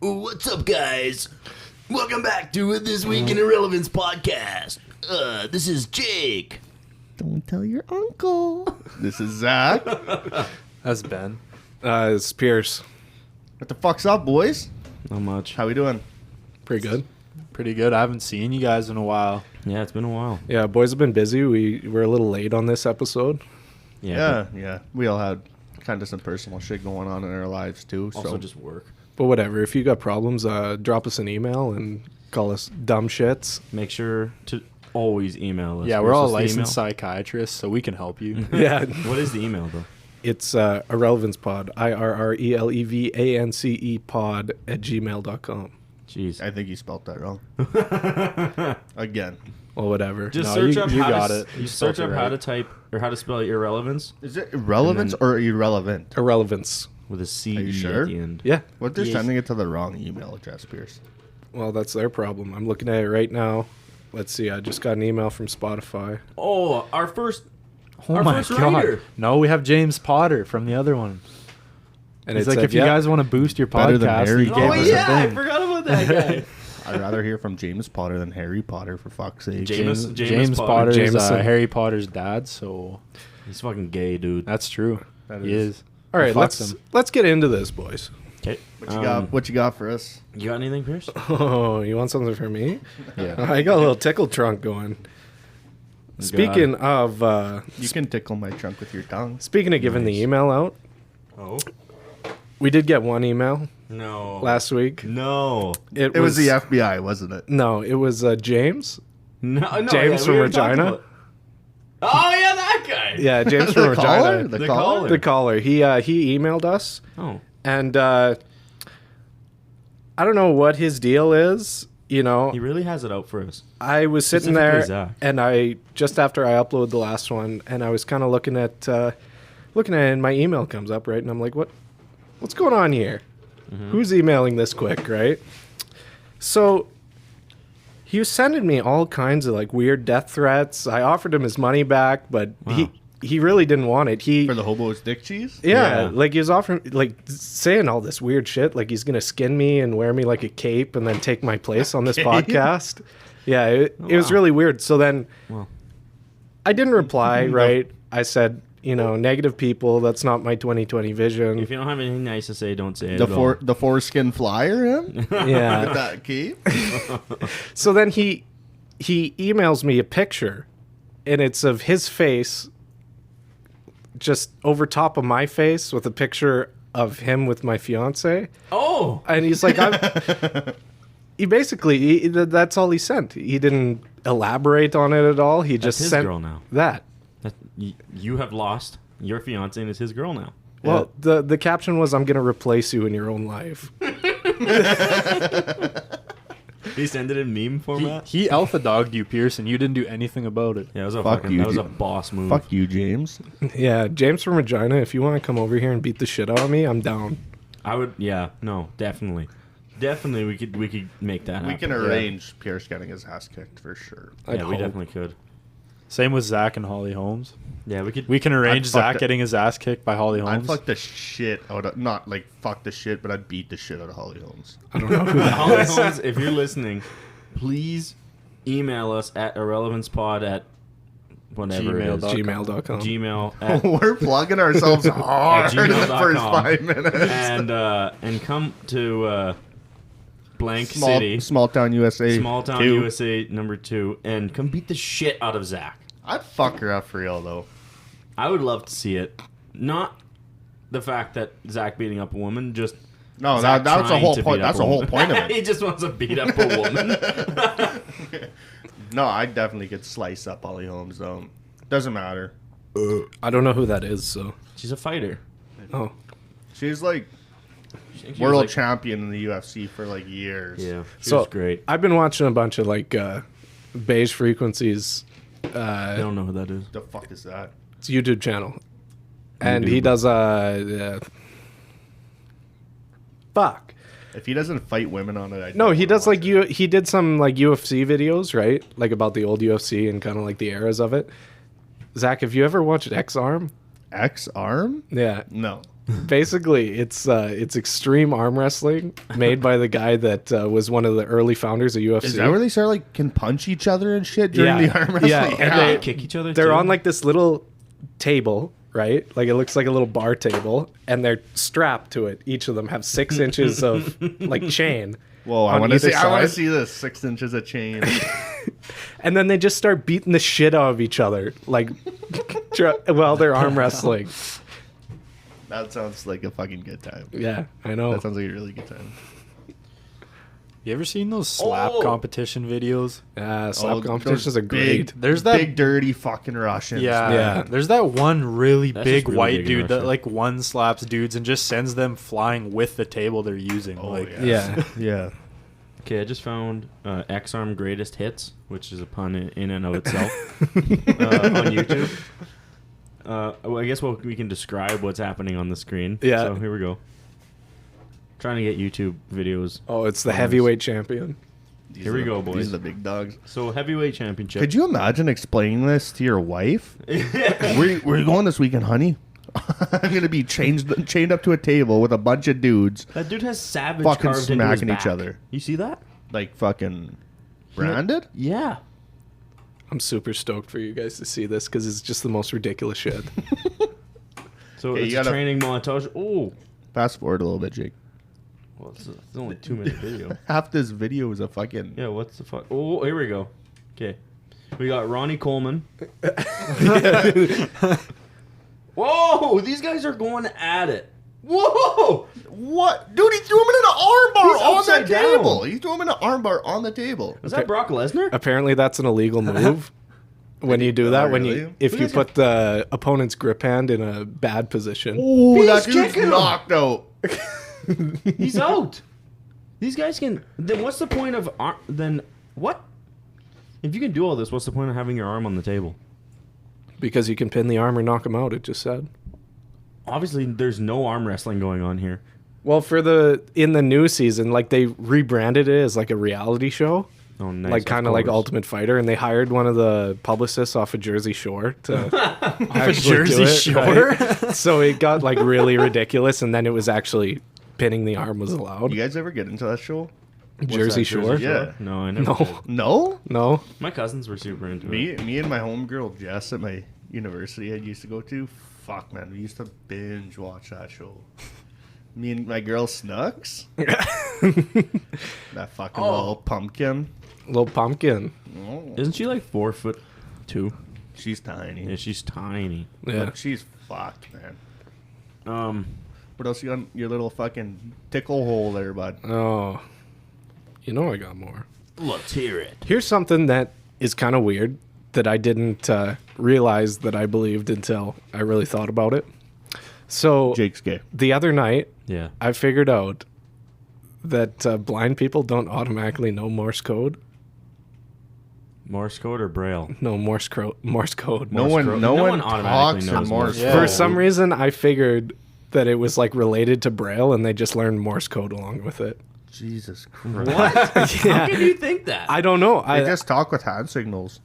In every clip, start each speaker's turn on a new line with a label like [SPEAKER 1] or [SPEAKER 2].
[SPEAKER 1] What's up, guys? Welcome back to This Week in Irrelevance podcast. This is Jake.
[SPEAKER 2] Don't tell your uncle. This is Zach.
[SPEAKER 3] That's Ben.
[SPEAKER 4] It's Pierce.
[SPEAKER 2] What the fuck's up, boys?
[SPEAKER 1] Not much.
[SPEAKER 2] How we doing?
[SPEAKER 4] Pretty good.
[SPEAKER 3] Pretty good. I haven't seen you guys in a while.
[SPEAKER 1] Yeah, it's been a while.
[SPEAKER 4] Yeah, boys have been busy. We're a little late on this episode.
[SPEAKER 2] Yeah. We all had kind of some personal shit going on in our lives too.
[SPEAKER 1] Also
[SPEAKER 2] So
[SPEAKER 1] just work.
[SPEAKER 4] But whatever. If you got problems, drop us an email and call us dumb shits.
[SPEAKER 1] Make sure to always email us.
[SPEAKER 3] Yeah, we're all
[SPEAKER 1] What's the
[SPEAKER 3] licensed psychiatrists, so we can help you.
[SPEAKER 4] Yeah.
[SPEAKER 1] email? What is the email, though?
[SPEAKER 4] It's IrrelevancePod. IRRELEVANCE pod @gmail.com.
[SPEAKER 1] Jeez.
[SPEAKER 2] I think you spelled that wrong. Again.
[SPEAKER 4] Well, whatever.
[SPEAKER 1] Just
[SPEAKER 3] No,
[SPEAKER 1] search
[SPEAKER 3] you-
[SPEAKER 1] up
[SPEAKER 3] you
[SPEAKER 1] how
[SPEAKER 3] got
[SPEAKER 1] to
[SPEAKER 3] it.
[SPEAKER 1] you
[SPEAKER 3] You
[SPEAKER 1] search
[SPEAKER 3] spelled
[SPEAKER 1] up
[SPEAKER 3] it
[SPEAKER 1] how
[SPEAKER 3] right.
[SPEAKER 1] to type or how to spell irrelevance
[SPEAKER 2] Is it irrelevance or irrelevant?
[SPEAKER 4] Irrelevance.
[SPEAKER 1] with a C
[SPEAKER 2] Are you sure?
[SPEAKER 1] at the end.
[SPEAKER 4] Yeah.
[SPEAKER 2] What they're
[SPEAKER 1] Yes.
[SPEAKER 2] sending it to the wrong email address, Pierce.
[SPEAKER 4] Well, that's their problem. I'm looking at it right now. Let's see. I just got an email from Spotify.
[SPEAKER 1] Oh, our first
[SPEAKER 3] Oh
[SPEAKER 1] Our
[SPEAKER 3] my
[SPEAKER 1] first
[SPEAKER 3] god.
[SPEAKER 1] writer.
[SPEAKER 3] No, we have James Potter from the other one.
[SPEAKER 4] And
[SPEAKER 3] It's
[SPEAKER 4] it
[SPEAKER 3] like
[SPEAKER 4] said,
[SPEAKER 3] if you guys want to boost your
[SPEAKER 2] Better than
[SPEAKER 3] podcast,
[SPEAKER 2] Harry
[SPEAKER 3] he
[SPEAKER 2] Potter.
[SPEAKER 3] gave
[SPEAKER 1] Oh
[SPEAKER 3] us
[SPEAKER 1] yeah,
[SPEAKER 3] a
[SPEAKER 1] I
[SPEAKER 3] thing.
[SPEAKER 1] forgot about that guy.
[SPEAKER 2] I'd rather hear from James Potter than Harry Potter, for fuck's sake.
[SPEAKER 1] James
[SPEAKER 3] James
[SPEAKER 1] Potter.
[SPEAKER 3] Potter is
[SPEAKER 4] Jameson.
[SPEAKER 3] Harry Potter's dad, so
[SPEAKER 1] He's fucking gay, dude.
[SPEAKER 3] that's true.
[SPEAKER 2] That
[SPEAKER 3] He is.
[SPEAKER 4] all right,
[SPEAKER 3] Fuck them.
[SPEAKER 4] let's get into this, boys.
[SPEAKER 1] Okay.
[SPEAKER 2] What you got for us?
[SPEAKER 1] You got anything, Pierce?
[SPEAKER 4] Oh, you want something from me?
[SPEAKER 3] Yeah.
[SPEAKER 4] I got a little tickle trunk going. Speaking of
[SPEAKER 2] You can tickle my trunk with your tongue.
[SPEAKER 4] speaking of giving the
[SPEAKER 1] Nice.
[SPEAKER 4] email out,
[SPEAKER 1] Oh
[SPEAKER 4] we did get one email
[SPEAKER 1] no.
[SPEAKER 4] last week.
[SPEAKER 1] No.
[SPEAKER 2] It was the FBI, wasn't it?
[SPEAKER 4] No, it was James.
[SPEAKER 1] No.
[SPEAKER 4] James from
[SPEAKER 1] we were talking
[SPEAKER 4] Regina?
[SPEAKER 1] about- Oh yeah, that guy.
[SPEAKER 4] Yeah, James from
[SPEAKER 2] The caller?
[SPEAKER 4] Regina.
[SPEAKER 2] The
[SPEAKER 1] The
[SPEAKER 2] caller?
[SPEAKER 1] caller.
[SPEAKER 4] The caller. He emailed us,
[SPEAKER 1] Oh.
[SPEAKER 4] and I don't know what his deal is. You know,
[SPEAKER 1] He really has it out for us.
[SPEAKER 4] I was sitting
[SPEAKER 1] Specifically
[SPEAKER 4] there,
[SPEAKER 1] Zach.
[SPEAKER 4] and I just after I uploaded the last one, and I was kind of looking at it, and my email comes up, right, and I'm like, what's going on here?
[SPEAKER 1] Mm-hmm.
[SPEAKER 4] Who's emailing this quick, right? So he was sending me all kinds of like weird death threats. I offered him his money back, but
[SPEAKER 1] Wow.
[SPEAKER 4] he really didn't want it.
[SPEAKER 2] For the hobo's dick cheese?
[SPEAKER 4] Yeah,
[SPEAKER 1] Yeah.
[SPEAKER 4] like he was offering, like saying all this weird shit, like he's gonna skin me and wear me like a cape and then take my place on this
[SPEAKER 2] Cape?
[SPEAKER 4] podcast. Yeah, it was
[SPEAKER 1] wow.
[SPEAKER 4] really weird. So then
[SPEAKER 1] Well.
[SPEAKER 4] I didn't reply, right? I said, negative people, that's not my 2020 vision.
[SPEAKER 1] If you don't have anything nice to say, don't say it.
[SPEAKER 2] The
[SPEAKER 1] at all.
[SPEAKER 2] the foreskin flyer, him? With
[SPEAKER 4] Yeah.
[SPEAKER 2] that cape?
[SPEAKER 4] So then he emails me a picture, and it's of his face just over top of my face with a picture of him with my fiance.
[SPEAKER 1] Oh.
[SPEAKER 4] And he's like, he basically, that's all he sent. He didn't elaborate on it at all. He just
[SPEAKER 1] his
[SPEAKER 4] sent
[SPEAKER 1] girl now.
[SPEAKER 4] that.
[SPEAKER 1] You have lost your fiance and it's his girl now.
[SPEAKER 4] Well, the caption was, "I'm going to replace you in your own life."
[SPEAKER 1] He sent it in meme format.
[SPEAKER 3] He alpha dogged you, Pierce, and you didn't do anything about it.
[SPEAKER 1] Yeah, it was a
[SPEAKER 2] Fuck
[SPEAKER 1] fucking.
[SPEAKER 2] you,
[SPEAKER 1] That was a
[SPEAKER 2] dude.
[SPEAKER 1] boss move.
[SPEAKER 2] Fuck you, James.
[SPEAKER 4] Yeah, James from Regina, if you want to come over here and beat the shit out of me, I'm down.
[SPEAKER 1] I would. Yeah. No. Definitely. Definitely. We could make that.
[SPEAKER 2] We
[SPEAKER 1] happen.
[SPEAKER 2] can arrange Pierce getting his ass kicked for sure.
[SPEAKER 4] I'd
[SPEAKER 1] Yeah, we
[SPEAKER 4] hope.
[SPEAKER 1] definitely could.
[SPEAKER 3] Same with Zach and Holly Holmes.
[SPEAKER 1] Yeah, we could.
[SPEAKER 3] We can arrange
[SPEAKER 2] fuck
[SPEAKER 3] Zach
[SPEAKER 2] it.
[SPEAKER 3] getting his ass kicked by Holly
[SPEAKER 2] I'd
[SPEAKER 3] Holmes.
[SPEAKER 2] fuck the shit out of, not like fuck the shit, but I'd beat the shit out of Holly Holmes.
[SPEAKER 4] I don't know who that
[SPEAKER 1] Holly Holmes, if you're listening, please email us at irrelevancepod at whatever it is.
[SPEAKER 4] gmail.com.
[SPEAKER 1] Gmail at,
[SPEAKER 2] We're plugging ourselves hard in the
[SPEAKER 1] gmail.com.
[SPEAKER 2] first 5 minutes.
[SPEAKER 1] and come to blank
[SPEAKER 2] Small,
[SPEAKER 1] city,
[SPEAKER 2] small town USA.
[SPEAKER 1] small town
[SPEAKER 2] 2.
[SPEAKER 1] USA number 2, and come beat the shit out of Zach.
[SPEAKER 2] I'd fuck her up for real though.
[SPEAKER 1] I would love to see it. Not the fact that Zach beating up a woman, just
[SPEAKER 2] No,
[SPEAKER 1] Zach
[SPEAKER 2] that's the
[SPEAKER 1] trying
[SPEAKER 2] whole
[SPEAKER 1] to
[SPEAKER 2] point.
[SPEAKER 1] beat up
[SPEAKER 2] That's
[SPEAKER 1] a
[SPEAKER 2] the whole
[SPEAKER 1] woman.
[SPEAKER 2] point of it.
[SPEAKER 1] He just wants to beat up a woman.
[SPEAKER 2] No, I definitely could slice up Holly Holmes though. Doesn't matter.
[SPEAKER 4] I don't know who that is, so.
[SPEAKER 1] She's a fighter.
[SPEAKER 4] Oh.
[SPEAKER 2] She's like
[SPEAKER 1] She was
[SPEAKER 2] world
[SPEAKER 1] like-
[SPEAKER 2] champion in the UFC for like years.
[SPEAKER 1] Yeah, she
[SPEAKER 4] So
[SPEAKER 1] was great.
[SPEAKER 4] I've been watching a bunch of like beige frequencies.
[SPEAKER 1] I don't know who that is.
[SPEAKER 2] The fuck is that?
[SPEAKER 4] It's a YouTube channel, and he
[SPEAKER 1] YouTube.
[SPEAKER 4] does fuck.
[SPEAKER 2] If he doesn't fight women on it, I
[SPEAKER 4] No,
[SPEAKER 2] don't
[SPEAKER 4] he
[SPEAKER 2] wanna
[SPEAKER 4] does
[SPEAKER 2] watch
[SPEAKER 4] like
[SPEAKER 2] it.
[SPEAKER 4] he did some like UFC videos, right? Like about the old UFC and kind of like the eras of it. Zach, have you ever watched X Arm?
[SPEAKER 2] X arm?
[SPEAKER 4] Yeah.
[SPEAKER 2] No.
[SPEAKER 4] Basically, it's extreme arm wrestling made by the guy that was one of the early founders of UFC.
[SPEAKER 2] Is that where they start like can punch each other and shit during the arm wrestling?
[SPEAKER 4] Yeah, and they
[SPEAKER 1] kick each other.
[SPEAKER 4] They're
[SPEAKER 1] too?
[SPEAKER 4] on like this little table, right? Like it looks like a little bar table, and they're strapped to it. Each of them have 6 inches of like chain.
[SPEAKER 2] Whoa, I
[SPEAKER 4] on
[SPEAKER 2] want to
[SPEAKER 4] either
[SPEAKER 2] see. I want to
[SPEAKER 4] side.
[SPEAKER 2] see this 6 inches of chain.
[SPEAKER 4] And then they just start beating the shit out of each other, like while they're arm wrestling.
[SPEAKER 2] That sounds like a fucking good time.
[SPEAKER 4] Yeah, I know.
[SPEAKER 2] That sounds like a really good time.
[SPEAKER 3] You ever seen those slap
[SPEAKER 1] Oh.
[SPEAKER 3] competition videos?
[SPEAKER 4] Slap
[SPEAKER 2] those
[SPEAKER 4] competitions are great.
[SPEAKER 3] There's that
[SPEAKER 2] big dirty fucking Russians.
[SPEAKER 3] Yeah,
[SPEAKER 4] Yeah.
[SPEAKER 3] There's that one really
[SPEAKER 1] That's
[SPEAKER 3] big
[SPEAKER 1] just really
[SPEAKER 3] white
[SPEAKER 1] big in
[SPEAKER 3] dude that
[SPEAKER 1] Russia.
[SPEAKER 3] like one slaps dudes and just sends them flying with the table they're using.
[SPEAKER 2] Oh
[SPEAKER 3] like,
[SPEAKER 2] yeah.
[SPEAKER 4] Yeah.
[SPEAKER 2] Yeah.
[SPEAKER 1] Okay, I just found X-Arm Greatest Hits, which is a pun in and of itself, on YouTube. Well, I guess we can describe what's happening on the screen.
[SPEAKER 4] Yeah.
[SPEAKER 1] So here we go. Trying to get YouTube videos.
[SPEAKER 4] Oh, it's the heavyweight champion.
[SPEAKER 2] These
[SPEAKER 1] Here
[SPEAKER 2] are
[SPEAKER 1] we
[SPEAKER 2] the-
[SPEAKER 1] go, boys.
[SPEAKER 2] These are the big dogs.
[SPEAKER 1] So heavyweight championship.
[SPEAKER 2] Could you imagine explaining this to your wife? where you going this weekend, honey? I'm gonna be chained up to a table with a bunch of dudes,
[SPEAKER 1] That dude has savage
[SPEAKER 2] fucking
[SPEAKER 1] carved into his
[SPEAKER 2] smacking each
[SPEAKER 1] back.
[SPEAKER 2] other.
[SPEAKER 1] You see that?
[SPEAKER 2] like fucking branded.
[SPEAKER 1] Yeah.
[SPEAKER 4] I'm super stoked for you guys to see this because it's just the most ridiculous shit.
[SPEAKER 1] So
[SPEAKER 2] Okay,
[SPEAKER 1] it's
[SPEAKER 2] you
[SPEAKER 1] a
[SPEAKER 2] gotta-
[SPEAKER 1] training montage. Oh.
[SPEAKER 2] Fast forward a little bit, Jake.
[SPEAKER 1] Well, it's only 2 minute video.
[SPEAKER 2] Half this video is a fucking.
[SPEAKER 1] Yeah, what's the fuck? Oh, here we go. Okay. We got Ronnie Coleman. Whoa! These guys are going at it. Whoa!
[SPEAKER 2] What, dude? He threw him in an armbar
[SPEAKER 1] He's
[SPEAKER 2] on
[SPEAKER 1] upside
[SPEAKER 2] the
[SPEAKER 1] down.
[SPEAKER 2] table. He threw him in an armbar on the table.
[SPEAKER 1] Was that Brock Lesnar?
[SPEAKER 4] Apparently, that's an illegal move. When you do that, when you
[SPEAKER 2] really?
[SPEAKER 4] if
[SPEAKER 1] You
[SPEAKER 4] you
[SPEAKER 1] guys
[SPEAKER 4] put the opponent's grip hand in a bad position.
[SPEAKER 2] Oh,
[SPEAKER 1] He's
[SPEAKER 2] that dude's
[SPEAKER 1] kicking him.
[SPEAKER 2] knocked out.
[SPEAKER 1] He's out. These guys can. Then what's the point of then what? If you can do all this, what's the point of having your arm on the table?
[SPEAKER 4] Because you can pin the arm or knock him out, it just said.
[SPEAKER 1] Obviously, there's no arm wrestling going on here.
[SPEAKER 4] Well, in the new season, like they rebranded it as like a reality show.
[SPEAKER 1] Oh, nice.
[SPEAKER 4] Like kind of like Ultimate Fighter, and they hired one of the publicists off of Jersey Shore to actually do
[SPEAKER 3] Jersey
[SPEAKER 4] it,
[SPEAKER 3] Shore?
[SPEAKER 4] right? So it got like really ridiculous, and then it was actually pinning the arm was allowed.
[SPEAKER 2] You guys ever get into that show?
[SPEAKER 4] Jersey Shore?
[SPEAKER 2] Yeah.
[SPEAKER 1] No, I never.
[SPEAKER 4] No.
[SPEAKER 1] Did.
[SPEAKER 2] No.
[SPEAKER 4] No.
[SPEAKER 1] My cousins were super into it.
[SPEAKER 2] Me and my homegirl Jess at my university I used to go to. Fuck man, we used to binge watch that show. Me and my girl Snooks. That fucking little pumpkin.
[SPEAKER 4] Little pumpkin.
[SPEAKER 2] Oh,
[SPEAKER 1] Isn't she like 4'2"?
[SPEAKER 2] she's tiny.
[SPEAKER 1] Yeah, she's tiny.
[SPEAKER 4] Yeah.
[SPEAKER 2] But she's fucked, man. What else you got in your little fucking tickle hole there, bud?
[SPEAKER 4] Oh. You know I got more.
[SPEAKER 1] Let's hear it.
[SPEAKER 4] Here's something that is kind of weird that I didn't realize that I believed until I really thought about it. So
[SPEAKER 2] Jake's gay.
[SPEAKER 4] the other night,
[SPEAKER 1] Yeah.
[SPEAKER 4] I figured out that blind people don't automatically know Morse code.
[SPEAKER 1] Morse code or Braille?
[SPEAKER 4] No, Morse code.
[SPEAKER 2] No one
[SPEAKER 1] automatically
[SPEAKER 2] talks in
[SPEAKER 1] knows
[SPEAKER 2] Morse
[SPEAKER 3] Yeah.
[SPEAKER 2] code.
[SPEAKER 4] For some reason, I figured that it was like related to Braille, and they just learned Morse code along with it.
[SPEAKER 2] Jesus Christ.
[SPEAKER 1] What? How can you think that?
[SPEAKER 4] I don't know.
[SPEAKER 2] I
[SPEAKER 4] I
[SPEAKER 2] just talk with hand signals.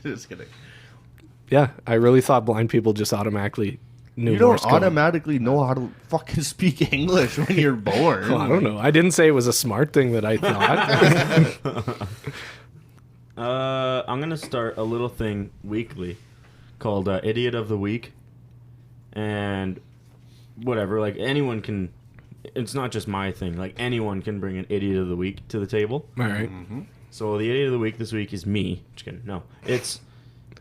[SPEAKER 2] Just kidding.
[SPEAKER 4] yeah, I really thought blind people just automatically knew
[SPEAKER 2] You don't
[SPEAKER 4] Morse code.
[SPEAKER 2] automatically know how to fucking speak English when you're born.
[SPEAKER 4] Well, I don't know. I didn't say it was a smart thing that I thought.
[SPEAKER 1] I'm gonna start a little thing weekly called Idiot of the Week, and whatever. Like anyone can. It's not just my thing. Like anyone can bring an Idiot of the Week to the table.
[SPEAKER 4] All right.
[SPEAKER 1] So the Idiot of the Week this week is me. Just kidding. No, it's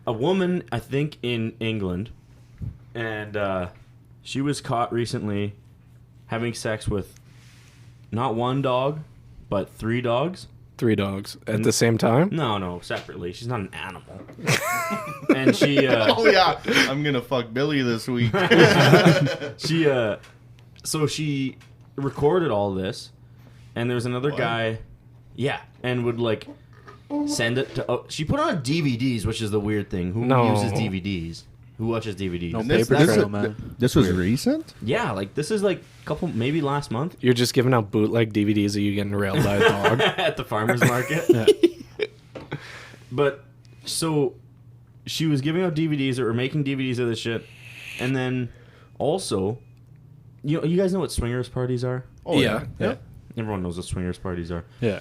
[SPEAKER 1] a woman I think in England, and she was caught recently having sex with not one dog, but 3 dogs.
[SPEAKER 4] 3 dogs at the same time.
[SPEAKER 1] No, separately. She's not an animal. And she,
[SPEAKER 2] Oh yeah, I'm gonna fuck Billy this week.
[SPEAKER 1] so she recorded all this, and there's another guy, yeah, and would like send it to. Oh, she put it on DVDs, which is the weird thing. Who
[SPEAKER 4] No.
[SPEAKER 1] uses DVDs? Who watches DVDs?
[SPEAKER 3] No
[SPEAKER 2] This-
[SPEAKER 3] paper
[SPEAKER 2] this-
[SPEAKER 3] trail, man.
[SPEAKER 2] This was recent.
[SPEAKER 1] Yeah, like this is like a couple, maybe last month
[SPEAKER 4] You're just giving out bootleg DVDs of you getting railed by a dog.
[SPEAKER 1] at the farmer's market. But so she was giving out DVDs or making DVDs of this shit, And then also, you guys know what swingers parties are?
[SPEAKER 2] Oh,
[SPEAKER 4] Yeah.
[SPEAKER 2] yeah.
[SPEAKER 1] Everyone knows what swingers parties are.
[SPEAKER 3] Yeah.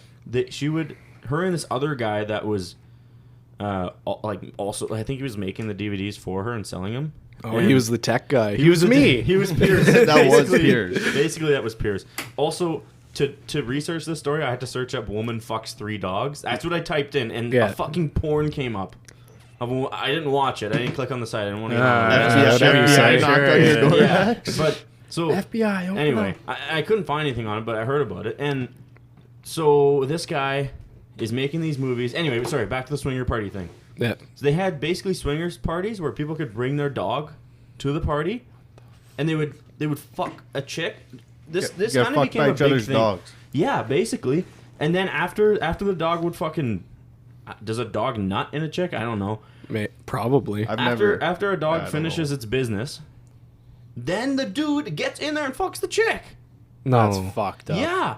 [SPEAKER 1] Her and this other guy that was, also, I think he was making the DVDs for her and selling them.
[SPEAKER 4] Oh,
[SPEAKER 1] And
[SPEAKER 4] he was the tech guy. He was
[SPEAKER 1] the-
[SPEAKER 4] me.
[SPEAKER 1] He was Pierce.
[SPEAKER 2] That was
[SPEAKER 1] Basically-
[SPEAKER 2] Pierce.
[SPEAKER 1] Basically, that was Pierce. Also, to research this story, I had to search up "woman fucks 3 dogs." That's what I typed in, and
[SPEAKER 4] Yeah.
[SPEAKER 1] a fucking porn came up. I didn't watch it. I didn't click on the site. I didn't want to.
[SPEAKER 2] Yeah,
[SPEAKER 4] whatever you say.
[SPEAKER 2] knocked
[SPEAKER 3] Sure,
[SPEAKER 2] on your
[SPEAKER 3] yeah.
[SPEAKER 2] door
[SPEAKER 1] Yeah,
[SPEAKER 2] next.
[SPEAKER 1] but so
[SPEAKER 4] FBI. Open
[SPEAKER 1] anyway,
[SPEAKER 4] up.
[SPEAKER 1] I couldn't find anything on it, but I heard about it, and so this guy is making these movies. Anyway, sorry, back to the swinger party thing.
[SPEAKER 4] Yeah.
[SPEAKER 1] So they had basically swingers parties where people could bring their dog to the party, and they would fuck a chick. This
[SPEAKER 2] Get
[SPEAKER 1] kind of
[SPEAKER 2] fucked
[SPEAKER 1] became
[SPEAKER 2] by
[SPEAKER 1] a
[SPEAKER 2] each
[SPEAKER 1] big
[SPEAKER 2] other's
[SPEAKER 1] thing.
[SPEAKER 2] dogs.
[SPEAKER 1] Yeah, basically. And then after the dog would fucking, does a dog nut in a chick? I don't know.
[SPEAKER 4] Probably.
[SPEAKER 2] I've
[SPEAKER 1] After
[SPEAKER 2] never.
[SPEAKER 1] a dog
[SPEAKER 2] I don't
[SPEAKER 1] finishes
[SPEAKER 2] know.
[SPEAKER 1] its business, then the dude gets in there and fucks the chick.
[SPEAKER 4] No.
[SPEAKER 3] That's fucked up.
[SPEAKER 1] Yeah,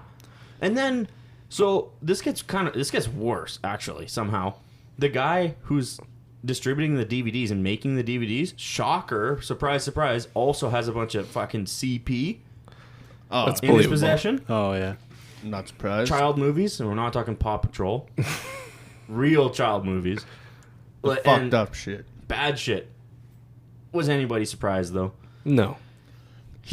[SPEAKER 1] and then so this gets worse actually somehow. The guy who's distributing the DVDs and making the DVDs, shocker, surprise, surprise, also has a bunch of fucking CP
[SPEAKER 2] Oh,
[SPEAKER 4] That's
[SPEAKER 1] in his
[SPEAKER 4] believable.
[SPEAKER 1] possession.
[SPEAKER 3] Oh yeah.
[SPEAKER 2] not surprised.
[SPEAKER 1] Child movies, and we're not talking Paw Patrol. Real child movies.
[SPEAKER 2] Fucked
[SPEAKER 1] And
[SPEAKER 2] up shit.
[SPEAKER 1] bad shit. Was anybody surprised though?
[SPEAKER 4] No.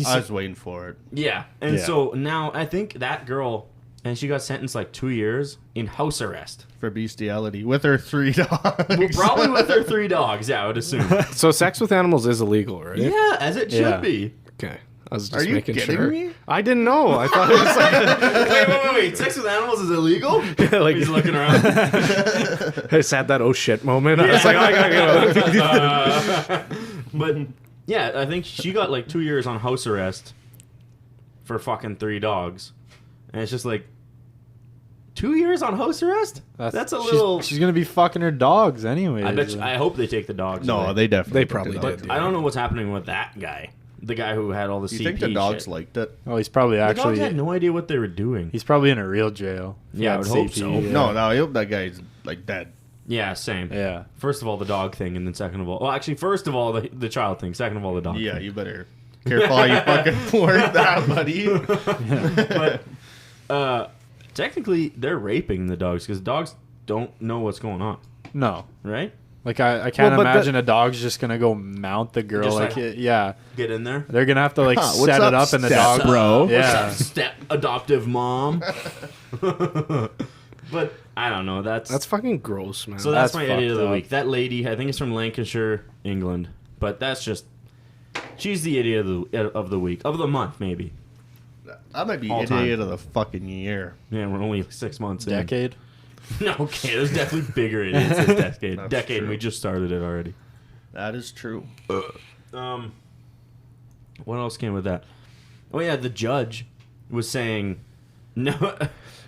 [SPEAKER 2] I was waiting for it.
[SPEAKER 1] Yeah. And
[SPEAKER 3] Yeah.
[SPEAKER 1] so now I think that girl, and she got sentenced like 2 years in house arrest.
[SPEAKER 2] For bestiality with her 3 dogs.
[SPEAKER 1] Well, probably with her 3 dogs, yeah, I would assume.
[SPEAKER 4] So sex with animals is illegal, right?
[SPEAKER 1] Yeah, as it should
[SPEAKER 3] Yeah.
[SPEAKER 1] be.
[SPEAKER 4] Okay. I was
[SPEAKER 2] Are
[SPEAKER 4] just
[SPEAKER 2] you
[SPEAKER 4] making
[SPEAKER 2] kidding
[SPEAKER 4] sure.
[SPEAKER 2] me?
[SPEAKER 4] I didn't know. I thought it was like
[SPEAKER 1] Wait. Sex with animals is illegal?
[SPEAKER 4] like-
[SPEAKER 1] He's looking around.
[SPEAKER 4] I just had that oh shit moment. I was like, I gotta go.
[SPEAKER 1] But yeah, I think she got like 2 years on house arrest for fucking 3 dogs. And it's just like 2 years on house arrest? That's a little.
[SPEAKER 3] She's gonna be fucking her dogs anyways.
[SPEAKER 1] I hope they take the dogs.
[SPEAKER 2] No,
[SPEAKER 1] away.
[SPEAKER 2] they definitely.
[SPEAKER 4] They
[SPEAKER 2] took
[SPEAKER 4] probably
[SPEAKER 2] the
[SPEAKER 4] did,
[SPEAKER 2] dogs.
[SPEAKER 4] yeah.
[SPEAKER 1] I don't know what's happening with that guy. The guy who had all the
[SPEAKER 2] Do
[SPEAKER 1] CP
[SPEAKER 2] you think the dogs
[SPEAKER 1] shit.
[SPEAKER 2] liked it?
[SPEAKER 3] Oh, he's probably
[SPEAKER 1] The dogs
[SPEAKER 3] actually.
[SPEAKER 1] had no idea what they were doing.
[SPEAKER 3] He's probably in a real jail.
[SPEAKER 1] Yeah, I would hope
[SPEAKER 3] CP,
[SPEAKER 1] so.
[SPEAKER 3] Yeah.
[SPEAKER 2] No, I hope that guy's like dead.
[SPEAKER 1] Yeah, same.
[SPEAKER 3] Yeah.
[SPEAKER 1] First of all, the dog thing, and then second of all, well, actually, first of all, the child thing. Second of all, the dog.
[SPEAKER 2] Yeah,
[SPEAKER 1] thing.
[SPEAKER 2] you better careful how you fucking word that, buddy.
[SPEAKER 1] But technically, they're raping the dogs because dogs don't know what's going on,
[SPEAKER 3] No.
[SPEAKER 1] right?
[SPEAKER 3] Like I can't
[SPEAKER 4] Well, but
[SPEAKER 3] imagine a dog's just gonna go mount the girl.
[SPEAKER 1] Just
[SPEAKER 3] Like,
[SPEAKER 1] like-
[SPEAKER 3] yeah,
[SPEAKER 1] Get in there.
[SPEAKER 3] they're gonna have to like
[SPEAKER 2] Huh, what's
[SPEAKER 3] set it
[SPEAKER 2] up,
[SPEAKER 3] up, and the
[SPEAKER 2] step
[SPEAKER 3] dog,
[SPEAKER 2] bro?
[SPEAKER 3] Yeah.
[SPEAKER 1] What's up, step adoptive mom. But I don't know. That's
[SPEAKER 4] fucking gross, man.
[SPEAKER 1] so. That's
[SPEAKER 3] that's
[SPEAKER 1] my idiot of
[SPEAKER 3] fucked
[SPEAKER 1] the
[SPEAKER 3] up.
[SPEAKER 1] week. That lady, I think, it's from Lancashire, England. But that's just. She's the idiot of the week, of the month, maybe.
[SPEAKER 2] I might be
[SPEAKER 1] All
[SPEAKER 2] idiot
[SPEAKER 1] time.
[SPEAKER 2] of the fucking year.
[SPEAKER 1] Yeah, we're only 6 months in.
[SPEAKER 3] Decade.
[SPEAKER 1] No, okay, there's definitely bigger idiots this decade.
[SPEAKER 2] That's
[SPEAKER 1] Decade, and
[SPEAKER 2] true.
[SPEAKER 1] we just started it already.
[SPEAKER 2] That is true.
[SPEAKER 1] What else came with that? Oh yeah, the judge was saying no.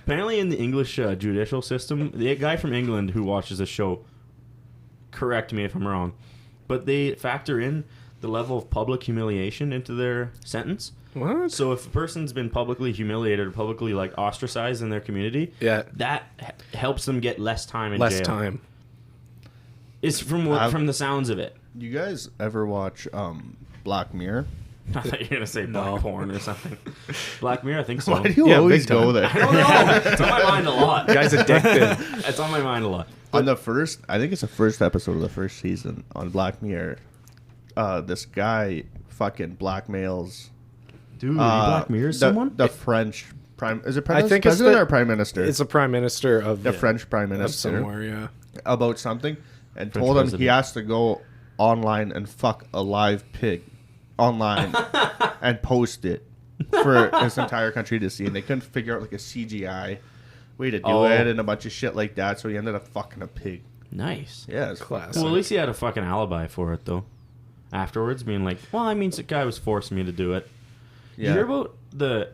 [SPEAKER 1] Apparently, in the English judicial system, the guy from England who watches the show, correct me if I'm wrong, but they factor in the level of public humiliation into their sentence.
[SPEAKER 4] What?
[SPEAKER 1] So if a person's been publicly humiliated or publicly like ostracized in their community,
[SPEAKER 4] Yeah.
[SPEAKER 1] that helps them get less time in
[SPEAKER 4] Less
[SPEAKER 1] jail.
[SPEAKER 4] time.
[SPEAKER 1] It's from the sounds of it.
[SPEAKER 2] You guys ever watch Black Mirror?
[SPEAKER 1] I thought you were gonna say
[SPEAKER 3] No.
[SPEAKER 1] black porn or something. Black Mirror, I think so.
[SPEAKER 2] Why do you
[SPEAKER 4] Yeah,
[SPEAKER 2] always
[SPEAKER 4] big time.
[SPEAKER 2] go
[SPEAKER 1] I
[SPEAKER 2] there?
[SPEAKER 1] don't know. It's on my mind a lot.
[SPEAKER 4] Guy's addicted.
[SPEAKER 1] It's on my mind a lot.
[SPEAKER 2] On the first, I think it's the first episode of the first season on Black Mirror. This guy fucking blackmails.
[SPEAKER 1] Dude,
[SPEAKER 2] Black
[SPEAKER 1] Mirror someone?
[SPEAKER 2] The French prime is it
[SPEAKER 4] I think it's
[SPEAKER 2] president
[SPEAKER 4] the-
[SPEAKER 2] or prime minister?
[SPEAKER 4] It's a prime minister of
[SPEAKER 2] the French prime
[SPEAKER 4] of
[SPEAKER 2] minister
[SPEAKER 4] somewhere, yeah.
[SPEAKER 2] about something, and
[SPEAKER 1] French
[SPEAKER 2] told him
[SPEAKER 1] president.
[SPEAKER 2] he has to go online and fuck a live pig online and post it for his entire country to see, and they couldn't figure out like a CGI way to do
[SPEAKER 1] Oh.
[SPEAKER 2] it and a bunch of shit like that, so he ended up fucking a pig.
[SPEAKER 1] Nice.
[SPEAKER 2] Yeah, it's
[SPEAKER 4] Classic.
[SPEAKER 1] Well, at least he had a fucking alibi for it, though. Afterwards, being like, well, I mean, the guy was forcing me to do it. Did you hear about the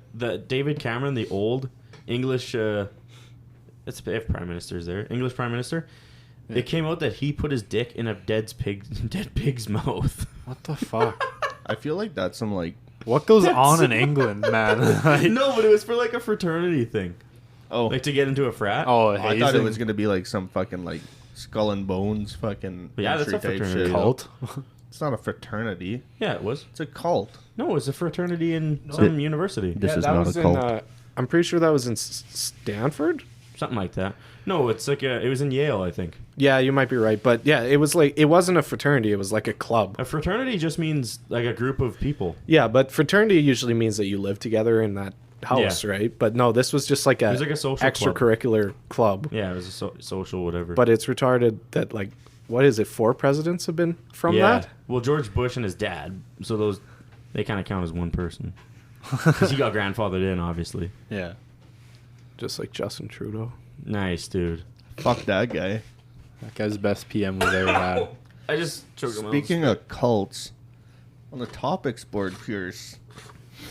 [SPEAKER 1] David Cameron, the old English, it's if prime minister's there, English prime minister? It came out that he put his dick in a dead pig's mouth.
[SPEAKER 3] What the fuck?
[SPEAKER 2] I feel like that's some like
[SPEAKER 3] What goes
[SPEAKER 1] That's-
[SPEAKER 3] on in England, man? Like,
[SPEAKER 1] No, but it was for like a fraternity thing.
[SPEAKER 2] like
[SPEAKER 1] To get into a frat.
[SPEAKER 3] oh,
[SPEAKER 2] I thought it
[SPEAKER 3] hazing
[SPEAKER 2] was gonna be like some fucking like skull and bones fucking
[SPEAKER 1] Yeah, that's a
[SPEAKER 2] entry type
[SPEAKER 1] fraternity
[SPEAKER 2] shit.
[SPEAKER 1] cult.
[SPEAKER 3] cult.
[SPEAKER 2] It's not a fraternity.
[SPEAKER 1] Yeah, it was.
[SPEAKER 2] It's a cult.
[SPEAKER 1] No, it was a fraternity in some university.
[SPEAKER 2] This is
[SPEAKER 4] that
[SPEAKER 2] not
[SPEAKER 4] was
[SPEAKER 2] a cult.
[SPEAKER 4] I'm pretty sure that was in Stanford.
[SPEAKER 1] Something like that. No, it's like it was in Yale, I think.
[SPEAKER 4] Yeah, you might be right, but yeah, it was like it wasn't a fraternity; it was like a club.
[SPEAKER 1] A fraternity just means like a group of people.
[SPEAKER 4] Yeah, but fraternity usually means that you live together in that house,
[SPEAKER 1] Yeah.
[SPEAKER 4] right? But no, this was just like
[SPEAKER 1] was like a social club.
[SPEAKER 4] extracurricular club.
[SPEAKER 1] Yeah, it was a social whatever.
[SPEAKER 4] But it's retarded that like what is it? 4 presidents have been from
[SPEAKER 1] yeah.
[SPEAKER 4] that.
[SPEAKER 1] Well, George Bush and his dad, so they kind of count as one person. Because he got grandfathered in, obviously.
[SPEAKER 3] Yeah.
[SPEAKER 4] Just like Justin Trudeau.
[SPEAKER 1] Nice, dude.
[SPEAKER 2] Fuck that guy.
[SPEAKER 3] That guy's the best PM we've ever had.
[SPEAKER 1] I just choked on my own
[SPEAKER 2] Speaking of cults, on the topics board, Pierce,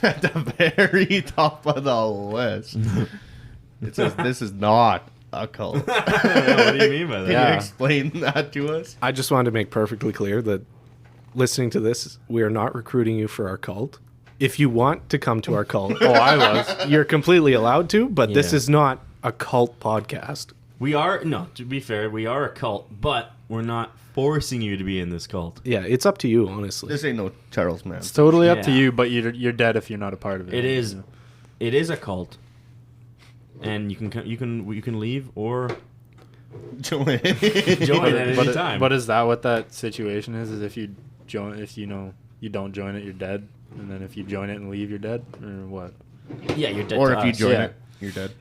[SPEAKER 2] at the very top of the list, it says this is not a cult.
[SPEAKER 1] What do you mean by that?
[SPEAKER 2] Can
[SPEAKER 3] Yeah.
[SPEAKER 2] you explain that to us?
[SPEAKER 4] I just wanted to make perfectly clear that listening to this, we are not recruiting you for our cult. If you want to come to our cult,
[SPEAKER 3] Oh, I was.
[SPEAKER 4] you're completely allowed to, but this
[SPEAKER 1] Yeah.
[SPEAKER 4] is not a cult podcast.
[SPEAKER 1] We are, no, to be fair, we are a cult, but we're not forcing you to be in this cult.
[SPEAKER 4] Yeah, it's up to you, honestly.
[SPEAKER 2] This ain't no Charles Manson.
[SPEAKER 3] It's totally up to
[SPEAKER 1] Yeah.
[SPEAKER 3] you, but you're dead if you're not a part of it.
[SPEAKER 1] It is a cult. And you can leave or join at any
[SPEAKER 3] But,
[SPEAKER 1] time.
[SPEAKER 3] but is that what that situation is? Is if you join, if you know you don't join it, you're dead, and then if you join it and leave, you're dead, or what?
[SPEAKER 1] yeah, you're dead
[SPEAKER 2] Or
[SPEAKER 1] to
[SPEAKER 2] if you
[SPEAKER 1] us.
[SPEAKER 2] join
[SPEAKER 3] Yeah.
[SPEAKER 2] it, you're dead.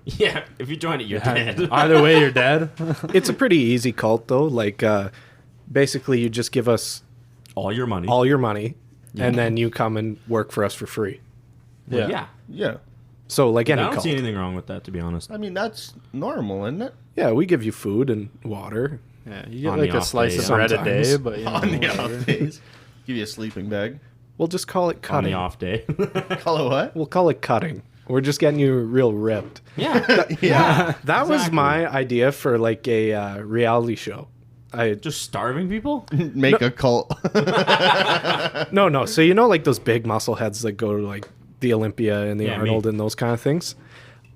[SPEAKER 1] Yeah, if you join it, you're dead.
[SPEAKER 3] Either way, you're dead.
[SPEAKER 4] It's a pretty easy cult, though. Like, basically, you just give us
[SPEAKER 1] All your money.
[SPEAKER 4] all your money,
[SPEAKER 1] Yeah.
[SPEAKER 4] and then you come and work for us for free.
[SPEAKER 1] Well,
[SPEAKER 3] Yeah.
[SPEAKER 1] yeah.
[SPEAKER 2] Yeah.
[SPEAKER 4] So, like
[SPEAKER 1] I
[SPEAKER 4] any
[SPEAKER 1] don't
[SPEAKER 4] cult.
[SPEAKER 1] see anything wrong with that, to be honest.
[SPEAKER 2] I mean, that's normal, isn't it?
[SPEAKER 4] Yeah, we give you food and water.
[SPEAKER 3] Yeah, you get
[SPEAKER 1] On
[SPEAKER 3] like
[SPEAKER 1] the
[SPEAKER 3] a
[SPEAKER 1] off
[SPEAKER 3] slice
[SPEAKER 1] day,
[SPEAKER 3] of bread a
[SPEAKER 4] sometimes.
[SPEAKER 3] day, but you know,
[SPEAKER 2] On the
[SPEAKER 3] whatever.
[SPEAKER 2] off days. Give you a sleeping bag.
[SPEAKER 4] We'll just call it
[SPEAKER 1] On
[SPEAKER 4] cutting.
[SPEAKER 1] the off day.
[SPEAKER 2] Call it what?
[SPEAKER 4] We'll call it cutting. We're just getting you real ripped.
[SPEAKER 1] yeah.
[SPEAKER 2] Yeah.
[SPEAKER 4] That was
[SPEAKER 1] Exactly.
[SPEAKER 4] my idea for like a reality show. I
[SPEAKER 1] Just starving people?
[SPEAKER 2] Make a cult.
[SPEAKER 4] no. So you know, like those big muscle heads that go to like the Olympia and the
[SPEAKER 1] Yeah,
[SPEAKER 4] Arnold
[SPEAKER 1] me.
[SPEAKER 4] and those kind of things.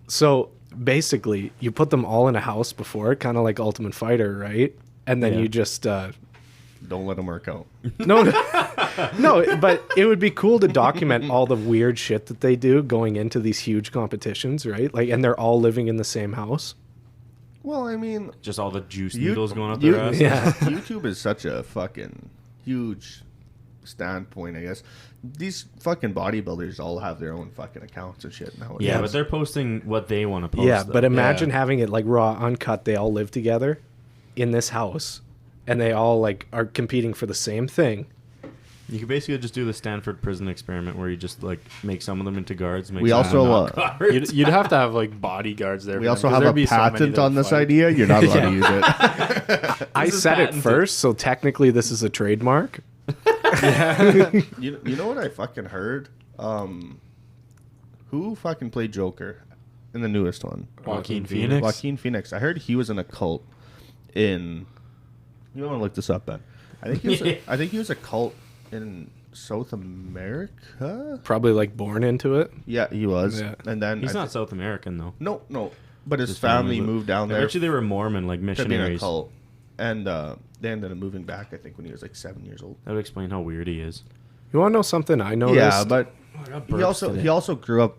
[SPEAKER 4] So basically, you put them all in a house before, kind of like Ultimate Fighter, right? And then
[SPEAKER 1] Yeah.
[SPEAKER 4] you just
[SPEAKER 2] Don't let them work out.
[SPEAKER 4] no, no. But it would be cool to document all the weird shit that they do going into these huge competitions, right? Like, and they're all living in the same house.
[SPEAKER 2] Well, I mean,
[SPEAKER 1] Just all the juice
[SPEAKER 2] You-
[SPEAKER 1] needles going up
[SPEAKER 2] you-
[SPEAKER 1] their ass?
[SPEAKER 4] Yeah.
[SPEAKER 2] YouTube is such a fucking huge standpoint, I guess. These fucking bodybuilders all have their own fucking accounts and shit now.
[SPEAKER 1] Yeah, but they're posting what they want to post.
[SPEAKER 4] Yeah,
[SPEAKER 1] though.
[SPEAKER 4] but imagine
[SPEAKER 2] Yeah.
[SPEAKER 4] having it like raw, uncut. They all live together in this house, and they all like are competing for the same thing.
[SPEAKER 1] You could basically just do the Stanford prison experiment where you just like make some of them into guards. Make
[SPEAKER 2] We
[SPEAKER 1] some
[SPEAKER 2] also,
[SPEAKER 1] of them not guards.
[SPEAKER 3] You'd have to have like bodyguards there.
[SPEAKER 2] we
[SPEAKER 3] for
[SPEAKER 2] also
[SPEAKER 3] them, 'cause
[SPEAKER 2] have
[SPEAKER 3] there'd
[SPEAKER 2] a
[SPEAKER 3] be so many
[SPEAKER 2] patent
[SPEAKER 3] that
[SPEAKER 2] on
[SPEAKER 3] would
[SPEAKER 2] this
[SPEAKER 3] fight.
[SPEAKER 2] idea. You're not allowed
[SPEAKER 4] Yeah.
[SPEAKER 2] to use it.
[SPEAKER 4] I
[SPEAKER 1] is
[SPEAKER 4] said it
[SPEAKER 1] patented.
[SPEAKER 4] first, so technically this is a trademark.
[SPEAKER 2] You know what I fucking heard? Who fucking played Joker in the newest one?
[SPEAKER 3] Joaquin Phoenix.
[SPEAKER 2] Joaquin Phoenix. I heard he was in a cult in. You don't want to look this up, Ben. I think he was a cult in South America.
[SPEAKER 4] Probably like born into it.
[SPEAKER 2] Yeah, he was.
[SPEAKER 4] Yeah.
[SPEAKER 2] And then
[SPEAKER 1] He's not South American though.
[SPEAKER 2] No. But his
[SPEAKER 1] His
[SPEAKER 2] family
[SPEAKER 1] was-
[SPEAKER 2] moved down
[SPEAKER 1] I
[SPEAKER 2] there
[SPEAKER 1] bet you they were Mormon, like
[SPEAKER 2] to be in a
[SPEAKER 1] missionaries.
[SPEAKER 2] cult, and they ended up moving back. I think when he was like 7 years old.
[SPEAKER 1] That would explain how weird he is.
[SPEAKER 4] You want to know something I noticed?
[SPEAKER 2] Yeah, but
[SPEAKER 1] I got
[SPEAKER 2] he
[SPEAKER 1] burps
[SPEAKER 2] also
[SPEAKER 1] today.
[SPEAKER 2] grew up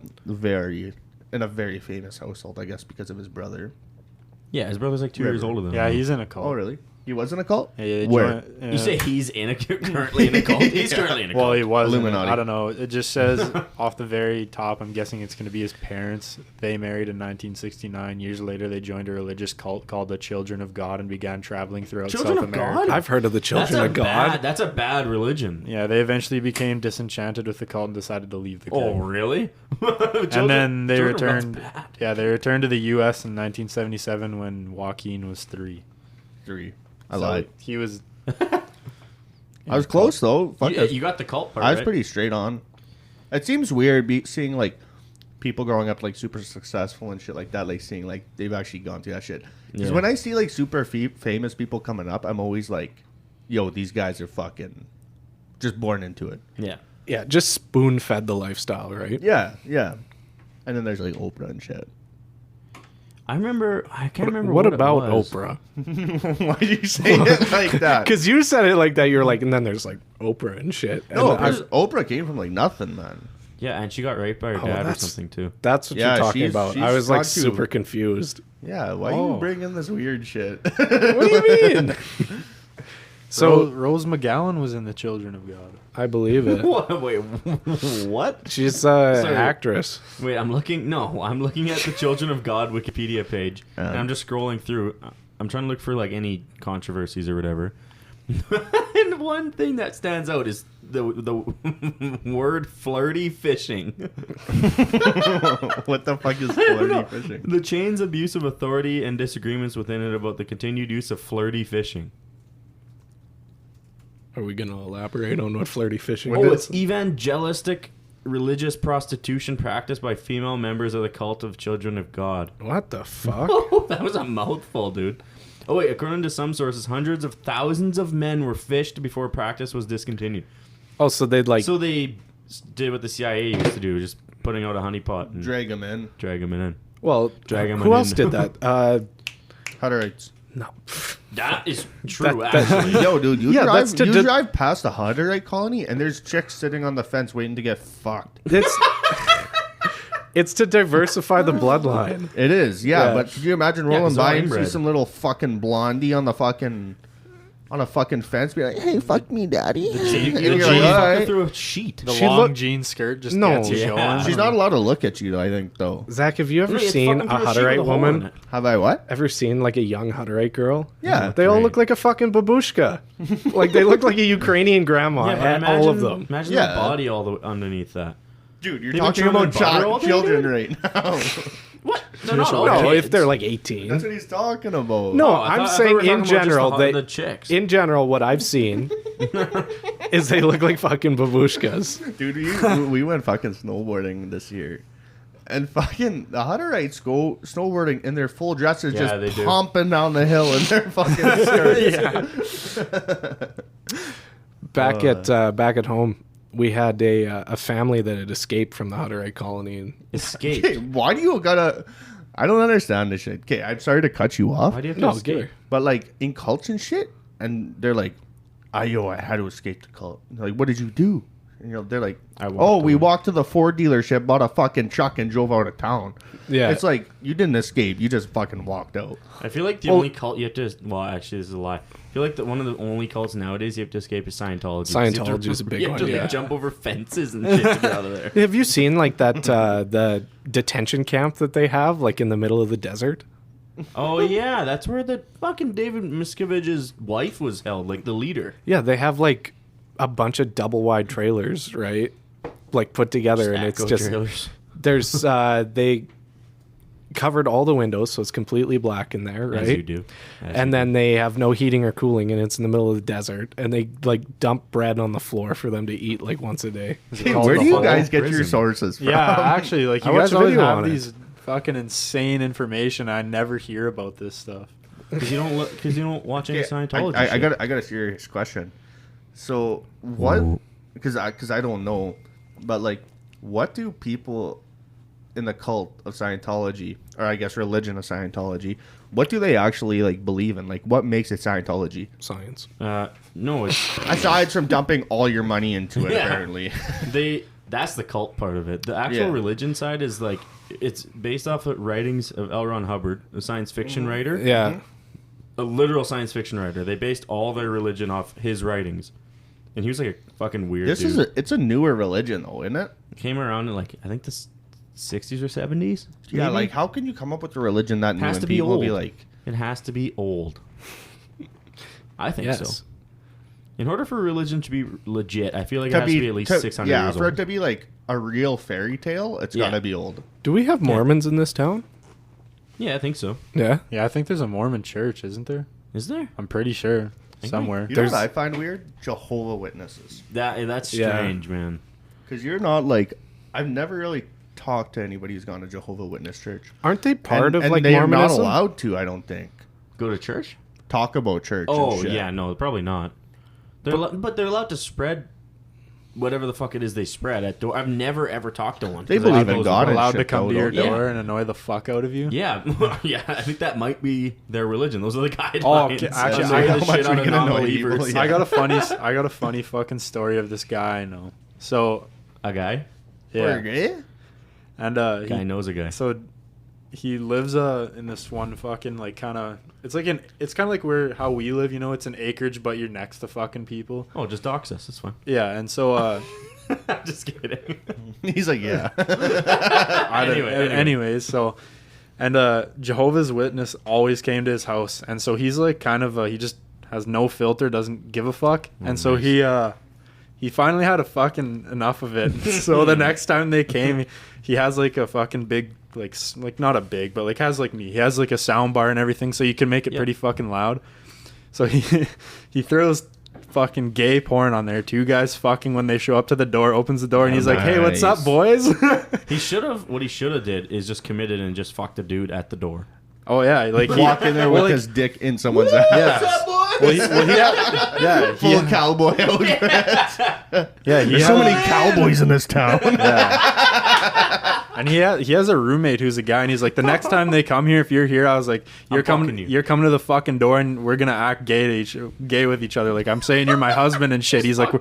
[SPEAKER 2] in a very famous household, I guess, because of his brother.
[SPEAKER 1] Yeah, his brother's like 2 years older than
[SPEAKER 3] Yeah,
[SPEAKER 1] him.
[SPEAKER 3] he's in a cult.
[SPEAKER 2] Oh, really? He was in a cult?
[SPEAKER 3] Yeah, they
[SPEAKER 2] Where?
[SPEAKER 3] join-
[SPEAKER 1] You say he's currently in a cult? He's
[SPEAKER 2] Yeah.
[SPEAKER 1] currently in a cult.
[SPEAKER 3] Well, he was.
[SPEAKER 2] Illuminati.
[SPEAKER 3] I don't know. It just says off the very top. I'm guessing it's going to be his parents. They married in 1969. Years later, they joined a religious cult called the Children of God and began traveling throughout
[SPEAKER 1] Children
[SPEAKER 3] South
[SPEAKER 1] of
[SPEAKER 3] America.
[SPEAKER 1] God?
[SPEAKER 4] I've heard of the
[SPEAKER 1] that's
[SPEAKER 4] Children
[SPEAKER 1] a
[SPEAKER 4] of God.
[SPEAKER 1] that's a bad religion.
[SPEAKER 3] Yeah, they eventually became disenchanted with the cult and decided to leave the cult.
[SPEAKER 1] Oh, really?
[SPEAKER 3] And then they
[SPEAKER 1] Children of God's
[SPEAKER 3] returned.
[SPEAKER 1] bad.
[SPEAKER 3] Yeah, they returned to the U.S. in 1977 when Joaquin was 3.
[SPEAKER 2] 3. I
[SPEAKER 3] So
[SPEAKER 2] lied.
[SPEAKER 3] He was.
[SPEAKER 2] I was close, though. Fuck
[SPEAKER 1] Yeah,
[SPEAKER 2] it.
[SPEAKER 1] you got the cult part.
[SPEAKER 2] I was
[SPEAKER 1] right?
[SPEAKER 2] pretty straight on. It seems weird seeing, like, people growing up, like, super successful and shit like that, like, seeing, like, they've actually gone through that shit. Because
[SPEAKER 1] Yeah.
[SPEAKER 2] when I see, like, super famous people coming up, I'm always like, yo, these guys are fucking just born into it.
[SPEAKER 1] Yeah.
[SPEAKER 4] Yeah, just spoon fed the lifestyle, right?
[SPEAKER 2] Yeah. And then there's, like, Oprah and shit.
[SPEAKER 1] I can't remember
[SPEAKER 4] What
[SPEAKER 1] what
[SPEAKER 4] about
[SPEAKER 1] it was.
[SPEAKER 4] Oprah?
[SPEAKER 2] Why do you say it like that?
[SPEAKER 4] Because you said it like that. You're like, and then there's like Oprah and shit. And
[SPEAKER 2] No,
[SPEAKER 4] I-
[SPEAKER 2] because Oprah came from like nothing, man.
[SPEAKER 1] Yeah, and she got raped by her dad or
[SPEAKER 4] that's-
[SPEAKER 1] something too.
[SPEAKER 4] that's what
[SPEAKER 2] Yeah,
[SPEAKER 4] you're talking
[SPEAKER 2] she's-
[SPEAKER 4] about.
[SPEAKER 2] she's
[SPEAKER 4] I was like
[SPEAKER 2] got to-
[SPEAKER 4] super confused.
[SPEAKER 2] Yeah, why
[SPEAKER 3] Oh.
[SPEAKER 2] you bring in this weird shit?
[SPEAKER 4] What do you mean?
[SPEAKER 3] So
[SPEAKER 4] So
[SPEAKER 3] Rose McGowan was in The Children of God.
[SPEAKER 4] I believe it.
[SPEAKER 1] What? Wait, what?
[SPEAKER 4] She's an
[SPEAKER 1] Sorry.
[SPEAKER 4] actress.
[SPEAKER 1] Wait, I'm looking at the Children of God Wikipedia page, and I'm just scrolling through. I'm trying to look for like any controversies or whatever. And one thing that stands out is the word flirty fishing.
[SPEAKER 2] What the fuck is
[SPEAKER 1] I don't
[SPEAKER 2] flirty
[SPEAKER 1] know.
[SPEAKER 2] fishing?
[SPEAKER 1] The chain's abuse of authority and disagreements within it about the continued use of flirty fishing.
[SPEAKER 4] Are we gonna elaborate on what flirty fishing
[SPEAKER 1] Oh,
[SPEAKER 4] is?
[SPEAKER 1] it's evangelistic religious prostitution practiced by female members of the cult of Children of God.
[SPEAKER 4] What the fuck?
[SPEAKER 1] Oh, that was a mouthful, dude. Oh wait, according to some sources, hundreds of thousands of men were fished before practice was discontinued.
[SPEAKER 4] Oh, so they'd like
[SPEAKER 1] So they did what the CIA used to do, just putting out a honeypot and
[SPEAKER 2] Drag them in.
[SPEAKER 1] drag them in.
[SPEAKER 4] well,
[SPEAKER 1] drag 'em
[SPEAKER 4] who
[SPEAKER 1] in.
[SPEAKER 4] else did that?
[SPEAKER 2] Hutterites.
[SPEAKER 4] No.
[SPEAKER 1] That is true,
[SPEAKER 4] That-
[SPEAKER 1] actually.
[SPEAKER 2] Yo, dude, you
[SPEAKER 4] Yeah,
[SPEAKER 2] drive,
[SPEAKER 4] that's to
[SPEAKER 2] you
[SPEAKER 4] de-
[SPEAKER 2] drive past the Hutterite colony, and there's chicks sitting on the fence waiting to get fucked.
[SPEAKER 4] It's it's to diversify the bloodline.
[SPEAKER 2] It is, yeah.
[SPEAKER 4] Yeah.
[SPEAKER 2] But could you imagine
[SPEAKER 1] Yeah,
[SPEAKER 2] rolling
[SPEAKER 1] 'cause they're
[SPEAKER 2] by and see
[SPEAKER 1] inbred.
[SPEAKER 2] some little fucking blondie on a fucking fence, be like, "Hey, fuck me, daddy."
[SPEAKER 1] The
[SPEAKER 2] And
[SPEAKER 1] G
[SPEAKER 2] you're like,
[SPEAKER 1] fucker
[SPEAKER 2] "All right."
[SPEAKER 1] through a sheet.
[SPEAKER 3] The
[SPEAKER 4] She
[SPEAKER 3] long
[SPEAKER 4] look-
[SPEAKER 3] jean skirt just
[SPEAKER 4] No.
[SPEAKER 3] gets you
[SPEAKER 1] Yeah.
[SPEAKER 3] going.
[SPEAKER 2] She's not allowed to look at you, though, I think, though.
[SPEAKER 4] Zach, have you ever
[SPEAKER 1] No, it's
[SPEAKER 4] seen
[SPEAKER 1] fucking
[SPEAKER 4] a
[SPEAKER 1] through sheet with
[SPEAKER 4] Hutterite
[SPEAKER 1] a hole in
[SPEAKER 4] woman?
[SPEAKER 1] it.
[SPEAKER 2] Have I what?
[SPEAKER 4] Ever seen like a young Hutterite girl?
[SPEAKER 2] Yeah.
[SPEAKER 4] They all
[SPEAKER 1] Right.
[SPEAKER 4] look like a fucking babushka. Like they look like a Ukrainian grandma.
[SPEAKER 1] Yeah, but
[SPEAKER 4] all of them.
[SPEAKER 1] Imagine
[SPEAKER 2] Yeah.
[SPEAKER 1] the body all the underneath that.
[SPEAKER 2] Dude, you're
[SPEAKER 1] They've been
[SPEAKER 2] talking
[SPEAKER 1] churning
[SPEAKER 2] about
[SPEAKER 1] butter all day,
[SPEAKER 2] children
[SPEAKER 1] dude?
[SPEAKER 2] right now.
[SPEAKER 1] What? They're not all
[SPEAKER 4] No, if
[SPEAKER 1] kids.
[SPEAKER 4] they're like 18.
[SPEAKER 2] That's what he's talking about.
[SPEAKER 4] No,
[SPEAKER 1] Oh, I
[SPEAKER 4] I'm
[SPEAKER 1] thought we
[SPEAKER 4] saying
[SPEAKER 1] were talking
[SPEAKER 4] in
[SPEAKER 1] about just
[SPEAKER 4] general,
[SPEAKER 1] the chicks.
[SPEAKER 4] in general, what I've seen is they look like fucking babushkas.
[SPEAKER 2] Dude, we went fucking snowboarding this year. And fucking the Hutterites go snowboarding in their full dresses,
[SPEAKER 1] Yeah, they
[SPEAKER 2] just
[SPEAKER 1] do.
[SPEAKER 2] pumping down the hill in their fucking skirts.
[SPEAKER 4] Back at home, we had a family that had escaped from the Hutterite colony. And
[SPEAKER 1] Escape.
[SPEAKER 2] Okay, why do you gotta? I don't understand this shit. Okay, I'm sorry to cut you off,
[SPEAKER 1] Why do you have to
[SPEAKER 4] no,
[SPEAKER 1] escape?
[SPEAKER 4] good.
[SPEAKER 2] but like in cults and shit, and they're like, I had to escape the cult. And they're like, what did you do? And they're like,
[SPEAKER 1] I walked
[SPEAKER 2] oh, we
[SPEAKER 1] away."
[SPEAKER 2] walked to the Ford dealership, bought a fucking truck, and drove out of town.
[SPEAKER 4] Yeah.
[SPEAKER 2] It's like you didn't escape; you just fucking walked out.
[SPEAKER 1] I feel like the only cult you have to. Well, actually, this is a lie. I feel like that one of the only cults nowadays you have to escape is Scientology. 'Cause you have to-
[SPEAKER 4] Scientology is a big
[SPEAKER 1] you have
[SPEAKER 4] one,
[SPEAKER 1] to
[SPEAKER 4] yeah.
[SPEAKER 1] jump over fences and shit to get out of there.
[SPEAKER 4] Have you seen like that the detention camp that they have like in the middle of the desert?
[SPEAKER 1] Oh yeah, that's where the fucking David Miscavige's wife was held, like the leader.
[SPEAKER 4] Yeah, they have like a bunch of double wide trailers, right? Like put together, and it's
[SPEAKER 1] Echo
[SPEAKER 4] just
[SPEAKER 1] trailers.
[SPEAKER 4] there's they covered all the windows, so it's completely black in there, right?
[SPEAKER 1] As you do.
[SPEAKER 4] And then they have no heating or cooling, and it's in the middle of the desert. And they like dump bread on the floor for them to eat like once a day.
[SPEAKER 2] Hey,
[SPEAKER 3] called
[SPEAKER 2] where
[SPEAKER 3] the
[SPEAKER 2] do you
[SPEAKER 3] Hole
[SPEAKER 2] guys get your
[SPEAKER 1] Prison.
[SPEAKER 2] sources from?
[SPEAKER 3] Yeah, actually, like
[SPEAKER 4] I
[SPEAKER 3] you
[SPEAKER 4] watched
[SPEAKER 3] guys
[SPEAKER 4] a
[SPEAKER 3] always
[SPEAKER 4] video
[SPEAKER 3] have
[SPEAKER 4] on it.
[SPEAKER 3] these fucking insane information. I never hear about this stuff.
[SPEAKER 1] Because you don't look, because you don't watch any
[SPEAKER 2] Okay,
[SPEAKER 1] Scientology.
[SPEAKER 2] I
[SPEAKER 1] shit.
[SPEAKER 2] got a serious question. So what? Because I don't know, but like, what do people in the cult of Scientology, or I guess religion of Scientology, what do they actually like believe in? Like, what makes it Scientology?
[SPEAKER 4] Science.
[SPEAKER 1] No, it's
[SPEAKER 2] Aside from dumping all your money into it,
[SPEAKER 1] Yeah.
[SPEAKER 2] apparently.
[SPEAKER 1] that's the cult part of it. The actual
[SPEAKER 2] Yeah.
[SPEAKER 1] religion side is like it's based off the writings of L. Ron Hubbard, a science fiction writer.
[SPEAKER 4] Yeah.
[SPEAKER 1] A literal science fiction writer. They based all their religion off his writings. And he was like a fucking weird
[SPEAKER 2] This
[SPEAKER 1] dude.
[SPEAKER 2] it's a newer religion though, isn't it?
[SPEAKER 1] Came around in like I think the 60s or 70s.
[SPEAKER 2] Yeah,
[SPEAKER 1] maybe?
[SPEAKER 2] like how can you come up with a religion that new
[SPEAKER 1] Has
[SPEAKER 2] and
[SPEAKER 1] to be
[SPEAKER 2] people be
[SPEAKER 1] old.
[SPEAKER 2] like,
[SPEAKER 1] It has to be old. I think
[SPEAKER 4] Yes.
[SPEAKER 1] so. In order for religion to be legit, I feel like it has to be at least 600
[SPEAKER 2] yeah,
[SPEAKER 1] years
[SPEAKER 2] for
[SPEAKER 1] old.
[SPEAKER 2] it to be like a real fairy tale, it's
[SPEAKER 1] Yeah.
[SPEAKER 2] gotta be old.
[SPEAKER 4] Do we have Mormons in this town?
[SPEAKER 1] Yeah, I think so.
[SPEAKER 4] Yeah.
[SPEAKER 3] Yeah, I think there's a Mormon church, isn't there?
[SPEAKER 1] Is there?
[SPEAKER 3] I'm pretty sure
[SPEAKER 1] Think
[SPEAKER 3] somewhere.
[SPEAKER 2] You know
[SPEAKER 4] There's-
[SPEAKER 2] what I find weird? Jehovah Witnesses.
[SPEAKER 1] That's
[SPEAKER 4] Yeah.
[SPEAKER 1] strange, man.
[SPEAKER 2] Because you're not like, I've never really talked to anybody who's gone to Jehovah Witness church.
[SPEAKER 4] Aren't they part of
[SPEAKER 2] and
[SPEAKER 4] like
[SPEAKER 2] they are not
[SPEAKER 4] Mormonism?
[SPEAKER 2] allowed to, I don't think,
[SPEAKER 1] Go to church?
[SPEAKER 2] talk about church.
[SPEAKER 1] Oh
[SPEAKER 2] and shit.
[SPEAKER 1] yeah, no, probably not. But they're allowed to spread whatever the fuck it is they spread at door. I've never ever talked to one.
[SPEAKER 2] They
[SPEAKER 1] 'Cause I
[SPEAKER 2] believe
[SPEAKER 1] thought
[SPEAKER 2] in
[SPEAKER 1] those
[SPEAKER 2] God
[SPEAKER 1] were-
[SPEAKER 2] and
[SPEAKER 3] allowed to
[SPEAKER 2] shit,
[SPEAKER 3] come to
[SPEAKER 2] though,
[SPEAKER 3] your
[SPEAKER 2] don't
[SPEAKER 3] door
[SPEAKER 1] Yeah.
[SPEAKER 3] and annoy the fuck out of you.
[SPEAKER 1] Yeah, yeah. I think that might be their religion. Those are the guidelines.
[SPEAKER 3] Oh, okay. Actually,
[SPEAKER 1] That's
[SPEAKER 3] I
[SPEAKER 1] the
[SPEAKER 3] got
[SPEAKER 1] shit
[SPEAKER 2] much
[SPEAKER 1] on
[SPEAKER 2] we can annoy
[SPEAKER 1] non-believers.
[SPEAKER 2] people, yeah.
[SPEAKER 3] I got a funny fucking story of this guy I know. So
[SPEAKER 1] A guy?
[SPEAKER 3] yeah,
[SPEAKER 2] Okay.
[SPEAKER 3] and
[SPEAKER 1] Guy
[SPEAKER 3] he,
[SPEAKER 1] knows a guy.
[SPEAKER 3] so he lives in this one fucking like kind of it's kind of like how we live, you know, it's an acreage but you're next to fucking people.
[SPEAKER 1] Oh, just dox us. It's fine.
[SPEAKER 3] Yeah, and so
[SPEAKER 1] Just kidding.
[SPEAKER 2] He's like, yeah.
[SPEAKER 3] anyways, so and Jehovah's Witness always came to his house, and so he's like kind of he just has no filter, doesn't give a fuck, and so
[SPEAKER 1] nice.
[SPEAKER 3] he finally had a fucking enough of it. So the next time they came, he has like a fucking big like not a big, but like has like me. He has like a sound bar and everything, so you can make it
[SPEAKER 1] Yep.
[SPEAKER 3] pretty fucking loud. So he throws fucking gay porn on there. Two guys fucking when they show up to the door, opens the door, and he's like, "Hey, what's up,
[SPEAKER 2] Nice.
[SPEAKER 3] boys?"
[SPEAKER 1] What he should have did is just committed and just fucked a dude at the door.
[SPEAKER 3] Oh yeah, like he
[SPEAKER 2] Walk in there
[SPEAKER 3] well,
[SPEAKER 2] with
[SPEAKER 3] like-
[SPEAKER 2] his dick in someone's ass.
[SPEAKER 3] Yeah. Well, he had, yeah,
[SPEAKER 2] Full cowboy outfit.
[SPEAKER 3] yeah, he
[SPEAKER 2] There's
[SPEAKER 3] had,
[SPEAKER 2] so many cowboys in this town.
[SPEAKER 3] and he has a roommate who's a guy, and he's like, the next time they come here, if you're here, I was like,
[SPEAKER 1] I'm fucking you.
[SPEAKER 3] you're coming to the fucking door, and we're gonna act gay with each other. Like I'm saying, you're my husband and shit. He's like,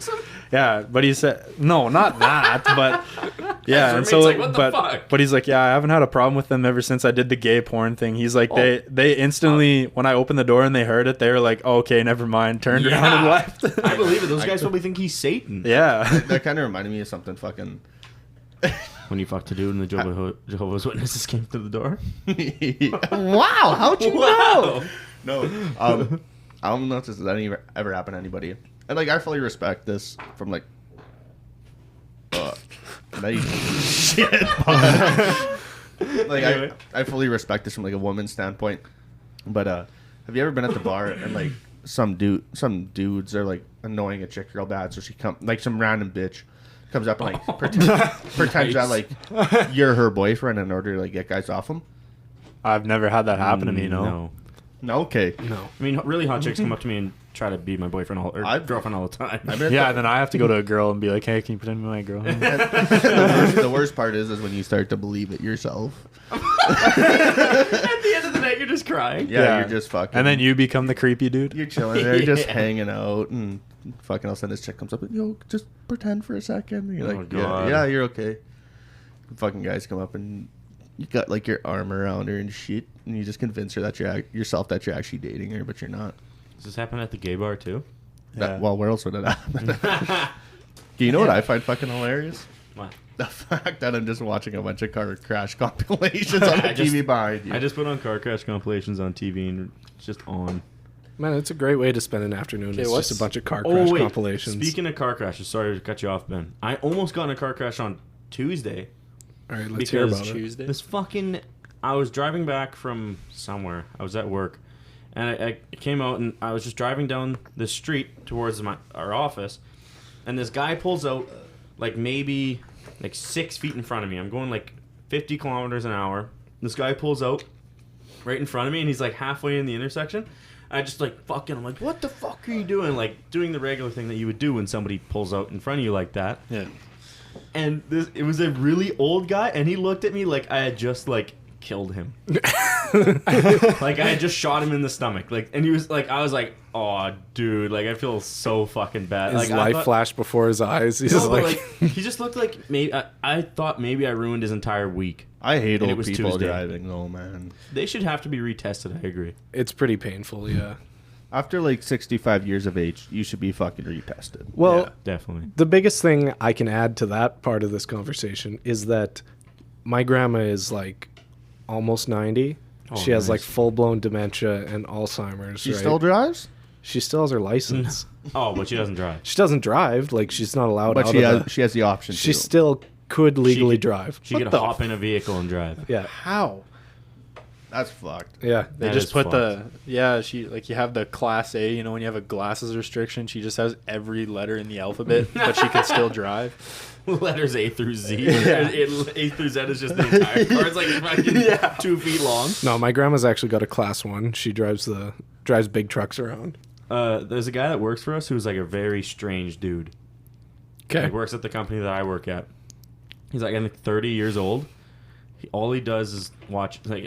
[SPEAKER 3] yeah, but he said, no, not that, but yeah, and
[SPEAKER 1] His
[SPEAKER 3] so
[SPEAKER 1] roommate's like, "What the fuck?"
[SPEAKER 3] but he's like, yeah, I haven't had a problem with them ever since I did the gay porn thing. He's like, they instantly when I opened the door and they heard it, they were like, oh, okay, never mind, turned around and left.
[SPEAKER 1] I believe it. Those guys probably think he's Satan.
[SPEAKER 3] Yeah.
[SPEAKER 2] That kind of reminded me of something fucking.
[SPEAKER 1] When you fucked a dude and the Jehovah's Witnesses came to the door.
[SPEAKER 2] Wow, how'd you
[SPEAKER 1] Wow.
[SPEAKER 2] know? No, I don't know if this has ever happened to anybody. And like, I fully respect this from like, shit. Like,
[SPEAKER 1] Anyway.
[SPEAKER 2] I fully respect this from like a woman's standpoint. But have you ever been at the bar and like some dudes are like annoying a chick real bad, so she like some random bitch comes up and like pretends that like you're her boyfriend in order to like get guys off them.
[SPEAKER 3] I've never had that happen to me. No.
[SPEAKER 2] No, okay.
[SPEAKER 4] No.
[SPEAKER 1] I mean, really hot chicks come up to me and try to be my boyfriend or girlfriend all the time.
[SPEAKER 2] I've been at
[SPEAKER 3] Yeah, then I have to go to a girl and be like, "Hey, can you pretend to be my girl?"
[SPEAKER 2] the worst part is when you start to believe it yourself.
[SPEAKER 1] At the end of the night, you're just crying.
[SPEAKER 2] Yeah, you're just fucking.
[SPEAKER 3] And then you become the creepy dude.
[SPEAKER 2] you're chilling there, just
[SPEAKER 1] Yeah.
[SPEAKER 2] hanging out, and fucking all of a sudden this chick comes up and just pretend for a second. And you're
[SPEAKER 1] Oh,
[SPEAKER 2] like,
[SPEAKER 1] God.
[SPEAKER 2] yeah, you're okay. Fucking guys come up and you got like your arm around her and shit, and you just convince her that yourself that you're actually dating her, but you're not.
[SPEAKER 1] Does this happen at the gay bar too?
[SPEAKER 3] Yeah.
[SPEAKER 2] Well, where else would it happen? Do you know what I find fucking hilarious?
[SPEAKER 1] What?
[SPEAKER 2] The fact that I'm just watching a bunch of car crash compilations on the
[SPEAKER 1] I just-
[SPEAKER 2] TV behind you.
[SPEAKER 1] I just put on car crash compilations on TV and it's just on.
[SPEAKER 4] Man, it's a great way to spend an afternoon.
[SPEAKER 3] Okay,
[SPEAKER 4] It's
[SPEAKER 3] what's-
[SPEAKER 4] just a bunch of car crash
[SPEAKER 1] wait.
[SPEAKER 4] compilations.
[SPEAKER 1] Speaking of car crashes, sorry to cut you off, Ben. I almost got in a car crash on Tuesday.
[SPEAKER 4] All right, let's hear
[SPEAKER 1] because
[SPEAKER 4] about it.
[SPEAKER 3] Tuesday.
[SPEAKER 1] This fucking. I was driving back from somewhere. I was at work, and I came out and I was just driving down the street towards our office, and this guy pulls out, like maybe like 6 feet in front of me. I'm going like 50 kilometers an hour. This guy pulls out right in front of me, and he's like halfway in the intersection. I just like fucking. I'm like, what the fuck are you doing? Like doing the regular thing that you would do when somebody pulls out in front of you like that.
[SPEAKER 3] Yeah.
[SPEAKER 1] And it was a really old guy, and he looked at me like I had just like killed him. Like I had just shot him in the stomach. Like, and he was like, I was like, oh, dude, like I feel so fucking bad.
[SPEAKER 4] His
[SPEAKER 1] Like I
[SPEAKER 4] life
[SPEAKER 1] thought,
[SPEAKER 4] flashed before his eyes. He's
[SPEAKER 1] no, but,
[SPEAKER 4] like,
[SPEAKER 1] he just looked like maybe I thought maybe I ruined his entire week.
[SPEAKER 2] I hate
[SPEAKER 1] And it
[SPEAKER 2] old
[SPEAKER 1] was
[SPEAKER 2] people
[SPEAKER 1] Tuesday.
[SPEAKER 2] driving, though, man.
[SPEAKER 1] They should have to be retested. I agree.
[SPEAKER 4] it's pretty painful, yeah.
[SPEAKER 2] After like 65 years of age, you should be fucking retested.
[SPEAKER 4] Well,
[SPEAKER 1] Yeah, definitely.
[SPEAKER 4] the biggest thing I can add to that part of this conversation is that my grandma is like almost 90.
[SPEAKER 1] Oh,
[SPEAKER 4] She has like
[SPEAKER 1] nice.
[SPEAKER 4] full-blown dementia and Alzheimer's.
[SPEAKER 2] She
[SPEAKER 4] right?
[SPEAKER 2] still drives,
[SPEAKER 4] She still has her license.
[SPEAKER 1] Oh, but she doesn't drive.
[SPEAKER 4] She doesn't drive. Like she's not allowed
[SPEAKER 2] but
[SPEAKER 4] out
[SPEAKER 2] she
[SPEAKER 4] of
[SPEAKER 2] has
[SPEAKER 4] the...
[SPEAKER 2] she has the option.
[SPEAKER 4] She
[SPEAKER 2] to.
[SPEAKER 4] still could legally
[SPEAKER 1] could-
[SPEAKER 4] drive.
[SPEAKER 1] She
[SPEAKER 3] What
[SPEAKER 1] could
[SPEAKER 3] the
[SPEAKER 1] hop in a vehicle and drive.
[SPEAKER 4] Yeah.
[SPEAKER 3] How?
[SPEAKER 2] That's fucked.
[SPEAKER 4] Yeah.
[SPEAKER 3] They
[SPEAKER 1] That
[SPEAKER 3] just
[SPEAKER 1] is
[SPEAKER 3] put she like you have the class A, you know, when you have a glasses restriction, she just has every letter in the alphabet, but she can still drive.
[SPEAKER 1] Letters A through Z.
[SPEAKER 3] Yeah.
[SPEAKER 1] A through Z is just the entire car. It's like fucking 2 feet long.
[SPEAKER 4] No, my grandma's actually got a class 1. She drives big trucks around.
[SPEAKER 1] There's a guy that works for us who's like a very strange dude. He works at the company that I work at. He's like, I think 30 years old. All he does is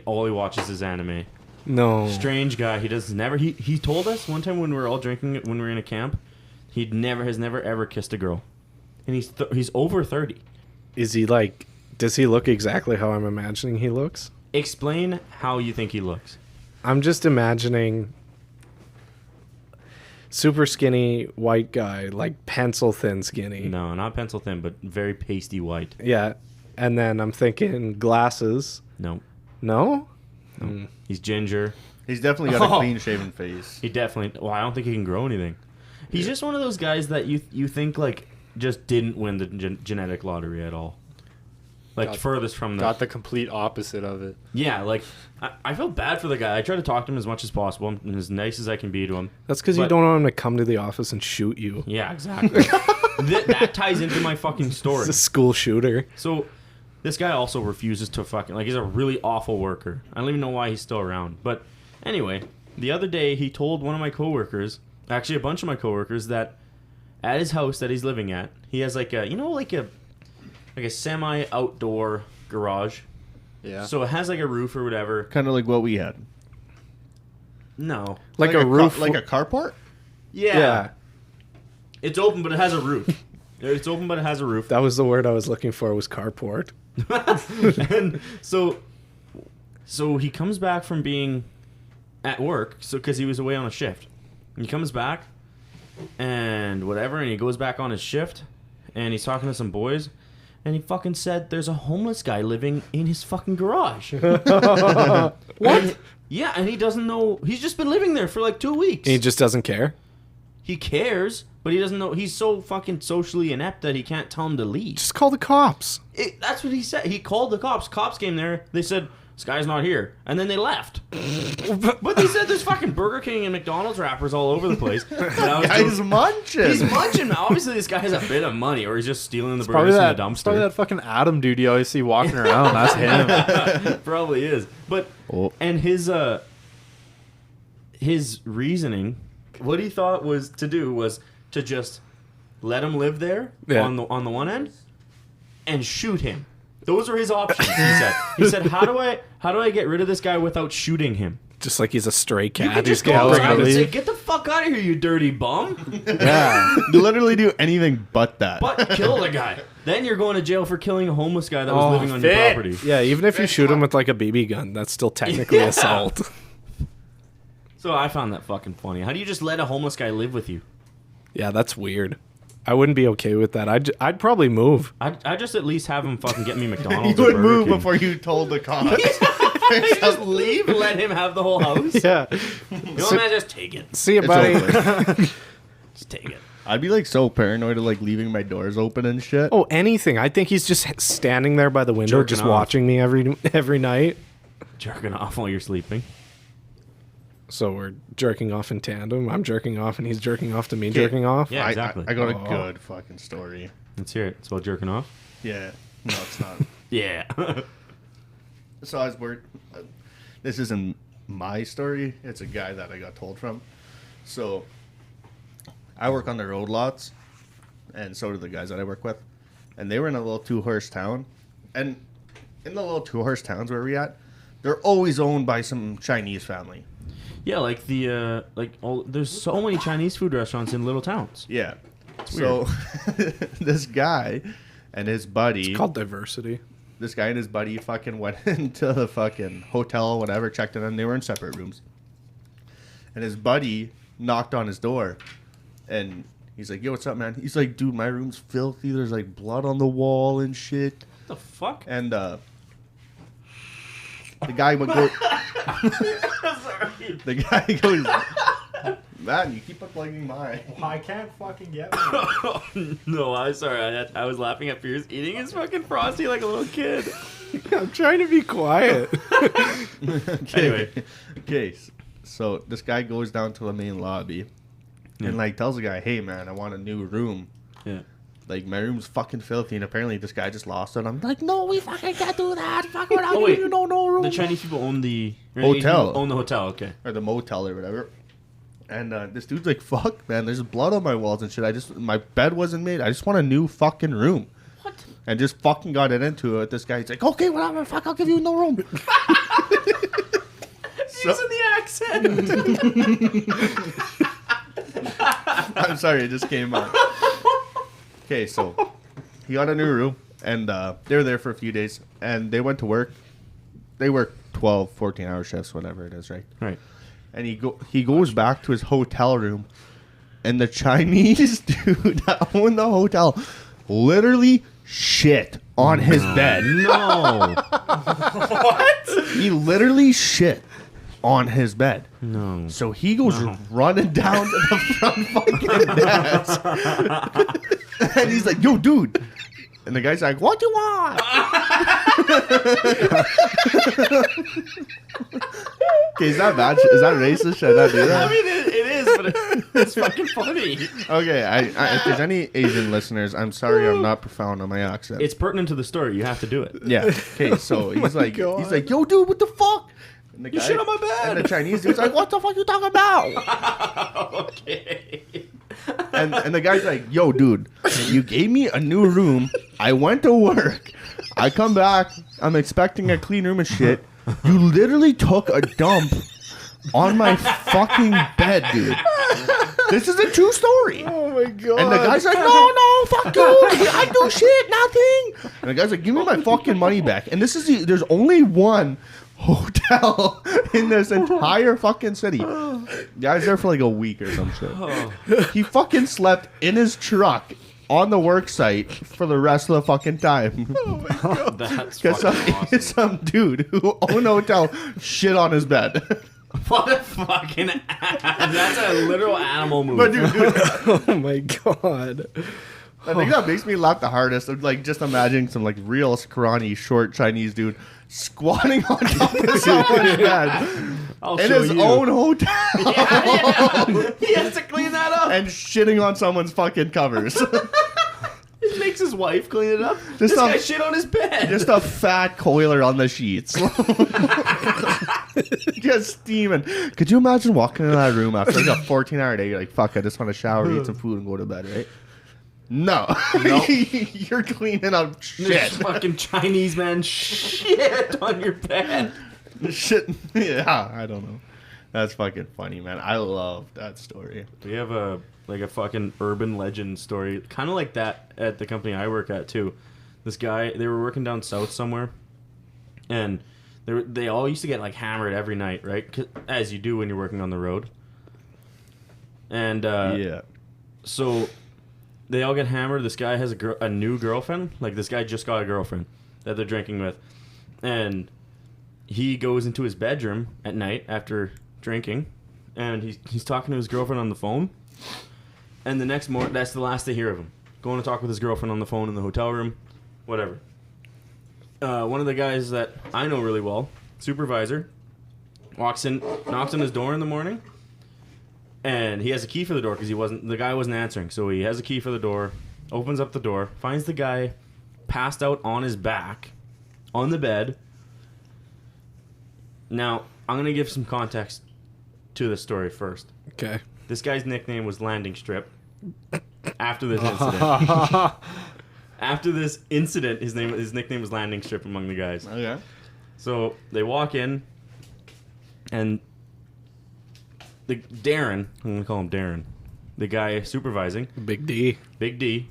[SPEAKER 1] all he watches is anime.
[SPEAKER 4] No.
[SPEAKER 1] Strange guy. He told us one time when we were all drinking when we were in a camp, has never ever kissed a girl. And he's over 30.
[SPEAKER 4] Is he like, does he look exactly how I'm imagining he looks?
[SPEAKER 1] Explain how you think he looks.
[SPEAKER 4] I'm just imagining super skinny white guy, like pencil thin skinny.
[SPEAKER 1] No, not pencil thin, but very pasty white.
[SPEAKER 4] Yeah. And then I'm thinking glasses.
[SPEAKER 1] No.
[SPEAKER 4] No?
[SPEAKER 1] He's ginger.
[SPEAKER 2] He's definitely got a clean-shaven face.
[SPEAKER 1] He definitely... Well, I don't think he can grow anything. He's just one of those guys that you think, like, just didn't win the genetic lottery at all. Like, furthest from the...
[SPEAKER 3] Got the complete opposite of it.
[SPEAKER 1] Yeah, like, I feel bad for the guy. I try to talk to him as much as possible and as nice as I can be to him.
[SPEAKER 4] That's because you don't want him to come to the office and shoot you.
[SPEAKER 1] Yeah, exactly. that ties into my fucking story.
[SPEAKER 4] He's a school shooter.
[SPEAKER 1] So... This guy also refuses to fucking... Like, he's a really awful worker. I don't even know why he's still around. But anyway, the other day, he told one of my coworkers, actually a bunch of my coworkers, that at his house that he's living at, he has like a, like a semi-outdoor garage.
[SPEAKER 3] Yeah.
[SPEAKER 1] So it has like a roof or whatever.
[SPEAKER 2] Kind of like what we had.
[SPEAKER 1] No.
[SPEAKER 4] Like a roof.
[SPEAKER 2] Like a carport?
[SPEAKER 1] Yeah. It's open, but it has a roof. It's open, but it has a roof.
[SPEAKER 4] That was the word I was looking for, was carport.
[SPEAKER 1] And so he comes back from being at work, because he was away on a shift. And he comes back and whatever, and he goes back on his shift, and he's talking to some boys, and he fucking said there's a homeless guy living in his fucking garage. What? Yeah, and he doesn't know. He's just been living there for like 2 weeks.
[SPEAKER 4] He just doesn't care?
[SPEAKER 1] He cares, but he doesn't know. He's so fucking socially inept that he can't tell him to leave.
[SPEAKER 4] Just call the cops.
[SPEAKER 1] That's what he said. He called the cops. Cops came there. They said, this guy's not here. And then they left. But they said there's fucking Burger King and McDonald's wrappers all over the place.
[SPEAKER 2] Guy's munching.
[SPEAKER 1] He's munching. Obviously, this guy has a bit of money, or he's just stealing the
[SPEAKER 3] Probably
[SPEAKER 1] burgers from
[SPEAKER 3] that,
[SPEAKER 1] the
[SPEAKER 3] it's probably
[SPEAKER 1] dumpster.
[SPEAKER 3] that fucking Adam dude you always see walking around. That's him.
[SPEAKER 1] Probably is. But, and his reasoning, what he thought was to do was to just let him live there on the one end and shoot him. Those are his options. He said, "How do I get rid of this guy without shooting him?"
[SPEAKER 4] Just like he's a stray
[SPEAKER 1] You
[SPEAKER 4] cat.
[SPEAKER 1] can just go outside and say, "Get the fuck out of here, you dirty bum!"
[SPEAKER 2] Yeah. You literally do anything but that.
[SPEAKER 1] But kill the guy. Then you're going to jail for killing a homeless guy that was living on your property.
[SPEAKER 4] Yeah, even if you shoot him with like a BB gun, that's still technically assault.
[SPEAKER 1] So I found that fucking funny. How do you just let a homeless guy live with you?
[SPEAKER 4] Yeah, that's weird. I wouldn't be okay with that. I'd probably move.
[SPEAKER 1] I'd just at least have him fucking get me McDonald's.
[SPEAKER 2] You
[SPEAKER 1] or
[SPEAKER 2] would
[SPEAKER 1] Burger
[SPEAKER 2] move
[SPEAKER 1] King.
[SPEAKER 2] before you told the cops.
[SPEAKER 1] You just leave and let him have the whole house.
[SPEAKER 4] Yeah.
[SPEAKER 1] You know, man, just take it.
[SPEAKER 4] See you,
[SPEAKER 2] It's
[SPEAKER 4] buddy.
[SPEAKER 2] over.
[SPEAKER 1] Just take it.
[SPEAKER 2] I'd be like so paranoid of like leaving my doors open and shit.
[SPEAKER 4] Oh, anything. I think he's just standing there by the window,
[SPEAKER 1] Jerking
[SPEAKER 4] just
[SPEAKER 1] off.
[SPEAKER 4] watching me every night.
[SPEAKER 1] Jerking off while you're sleeping.
[SPEAKER 4] So we're jerking off in tandem. I'm jerking off, and he's jerking off to me jerking off.
[SPEAKER 1] Yeah, exactly.
[SPEAKER 2] I got a
[SPEAKER 4] Oh.
[SPEAKER 2] good fucking story.
[SPEAKER 1] Let's hear it. It's about jerking off.
[SPEAKER 2] Yeah. No, it's not.
[SPEAKER 1] Yeah.
[SPEAKER 2] So I was worried. This isn't my story. It's a guy that I got told from. So I work on the road lots, and so do the guys that I work with. And they were in a little two-horse town. And in the little two-horse towns where we at, they're always owned by some Chinese family.
[SPEAKER 1] Yeah, like there's so many Chinese food restaurants in little towns.
[SPEAKER 2] Yeah. So this guy and his buddy.
[SPEAKER 4] It's called diversity.
[SPEAKER 2] This guy and his buddy fucking went into the fucking hotel, whatever, checked in, and they were in separate rooms. And his buddy knocked on his door, and he's like, "Yo, what's up, man?" He's like, "Dude, my room's filthy. There's like blood on the wall and shit."
[SPEAKER 1] What the fuck?
[SPEAKER 2] And the guy would go.
[SPEAKER 1] Sorry.
[SPEAKER 2] The guy goes, "Man, you keep unplugging mine."
[SPEAKER 3] I can't fucking get me.
[SPEAKER 1] No, I'm sorry. I was laughing at Pierce eating his fucking Frosty like a little kid.
[SPEAKER 4] I'm trying to be quiet.
[SPEAKER 1] Anyway.
[SPEAKER 2] Okay. So this guy goes down to the main lobby and like tells the guy, "Hey, man, I want a new room.
[SPEAKER 1] Yeah.
[SPEAKER 2] Like, my room's fucking filthy." And apparently this guy just lost it. I'm like, "No, we fucking can't do that. Fuck, we're not
[SPEAKER 1] Oh, wait.
[SPEAKER 2] giving you no room."
[SPEAKER 1] The Chinese people own the
[SPEAKER 2] Hotel.
[SPEAKER 1] Own the hotel. Okay.
[SPEAKER 2] Or the motel or whatever. And this dude's like, fuck, man, there's blood on my walls and shit. My bed wasn't made. I just want a new fucking room.
[SPEAKER 1] What?
[SPEAKER 2] And just fucking got it into it. This guy's like, okay, whatever, fuck, I'll give you no room.
[SPEAKER 1] Using the accent.
[SPEAKER 2] I'm sorry, it just came out. Okay, so he got a new room, and they were there for a few days, and they went to work. They work 12, 14-hour shifts, whatever it is, right?
[SPEAKER 1] Right.
[SPEAKER 2] And he goes back to his hotel room, and the Chinese dude that owned the hotel literally shit on his bed.
[SPEAKER 1] No.
[SPEAKER 2] What? He literally shit on his bed.
[SPEAKER 1] No.
[SPEAKER 2] So he goes running down to the front fucking desk. And he's like, yo, dude. And the guy's like, what do you want? Okay, is that bad? Is that racist? Should I not do that?
[SPEAKER 1] I mean, it is, but it's fucking funny.
[SPEAKER 2] Okay, if there's any Asian listeners, I'm sorry I'm not profound on my accent.
[SPEAKER 1] It's pertinent to the story. You have to do it.
[SPEAKER 2] Yeah. Okay, so he's like, yo, dude, what the fuck? And the
[SPEAKER 1] You shit on my bed.
[SPEAKER 2] And the Chinese dude's like, what the fuck you talking about?
[SPEAKER 1] Okay.
[SPEAKER 2] And the guy's like, yo, dude, you gave me a new room. I went to work. I come back. I'm expecting a clean room and shit. You literally took a dump on my fucking bed, dude. This is a true story.
[SPEAKER 4] Oh my god.
[SPEAKER 2] And the guy's like, no, fuck you. I do shit, nothing. And the guy's like, give me my fucking money back. And there's only one hotel in this entire fucking city. Guy's there for like a week or some shit. He fucking slept in his truck on the work site for the rest of the fucking time.
[SPEAKER 4] Oh my god.
[SPEAKER 1] That's
[SPEAKER 2] Because
[SPEAKER 1] fucking awesome.
[SPEAKER 2] some dude who owned a hotel shit on his bed.
[SPEAKER 1] What a fucking that's a literal animal movie.
[SPEAKER 2] But dude,
[SPEAKER 4] Oh my god.
[SPEAKER 2] I think that makes me laugh the hardest. Of like just imagining some like real scrawny, short Chinese dude squatting on top of someone's bed
[SPEAKER 1] I'll
[SPEAKER 2] in
[SPEAKER 1] show
[SPEAKER 2] his
[SPEAKER 1] you.
[SPEAKER 2] own hotel
[SPEAKER 1] Yeah. He has to clean that up.
[SPEAKER 2] and shitting on someone's fucking covers.
[SPEAKER 1] He makes his wife clean it up.
[SPEAKER 2] Just
[SPEAKER 1] This
[SPEAKER 2] a-
[SPEAKER 1] guy shit on his bed.
[SPEAKER 2] Just a fat coiler on the sheets. Just steaming. Could you imagine walking into that room after like a 14-hour day? You're like, fuck, I just want to shower, eat some food, and go to bed, right? No. You're cleaning up
[SPEAKER 1] This
[SPEAKER 2] shit.
[SPEAKER 1] fucking Chinese man shit on your bed.
[SPEAKER 2] Shit. Yeah, I don't know. That's fucking funny, man. I love that story.
[SPEAKER 1] We have a fucking urban legend story, kind of like that at the company I work at too. This guy, they were working down south somewhere, and they all used to get like hammered every night, right? 'Cause, as you do when you're working on the road. And
[SPEAKER 2] Yeah.
[SPEAKER 1] so they all get hammered. This guy has a new girlfriend. Like this guy just got a girlfriend that they're drinking with, and he goes into his bedroom at night after drinking, and he's talking to his girlfriend on the phone. And the next morning, that's the last they hear of him. Going to talk with his girlfriend on the phone in the hotel room, whatever. One of the guys that I know really well, supervisor, walks in, knocks on his door in the morning, and he has a key for the door because the guy wasn't answering. So he has a key for the door, opens up the door, finds the guy passed out on his back, on the bed. Now, I'm going to give some context to this story first.
[SPEAKER 4] Okay.
[SPEAKER 1] This guy's nickname was Landing Strip. After this incident. After this incident, his nickname was Landing Strip among the guys.
[SPEAKER 2] Okay.
[SPEAKER 1] So they walk in, and Darren, I'm going to call him Darren, the guy supervising,
[SPEAKER 4] Big D.
[SPEAKER 1] Big D,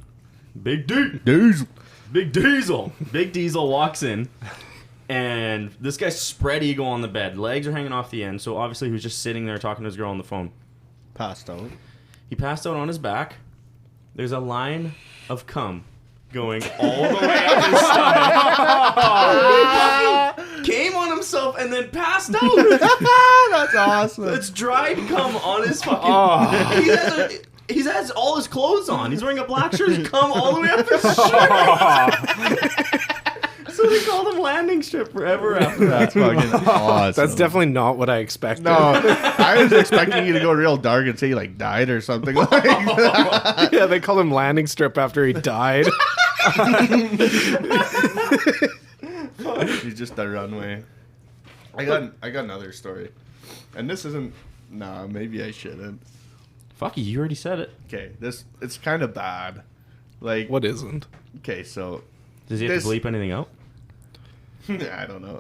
[SPEAKER 2] Dude.
[SPEAKER 1] Big Diesel. Big Diesel walks in, and this guy's spread eagle on the bed. Legs are hanging off the end, so obviously he was just sitting there talking to his girl on the phone.
[SPEAKER 2] Passed out.
[SPEAKER 1] He passed out on his back. There's a line of cum going all the way up his stomach. He fucking came on himself and then passed out.
[SPEAKER 2] That's awesome.
[SPEAKER 1] It's dried cum on his fucking... He has all his clothes on. He's wearing a black shirt. He's cum all the way up his shirt. So they called him Landing Strip forever after that.
[SPEAKER 2] That's fucking awesome.
[SPEAKER 4] That's definitely not what I expected.
[SPEAKER 2] No, I was expecting you to go real dark and say he like died or something like that.
[SPEAKER 4] Yeah, they called him Landing Strip after he died.
[SPEAKER 2] He's just a runway. I got another story, and this isn't Nah, maybe I shouldn't.
[SPEAKER 1] Fuck you already said it.
[SPEAKER 2] Okay, it's kind of bad. Like,
[SPEAKER 4] What isn't?
[SPEAKER 2] okay, so
[SPEAKER 1] Does he have to bleep anything out?
[SPEAKER 2] I don't know.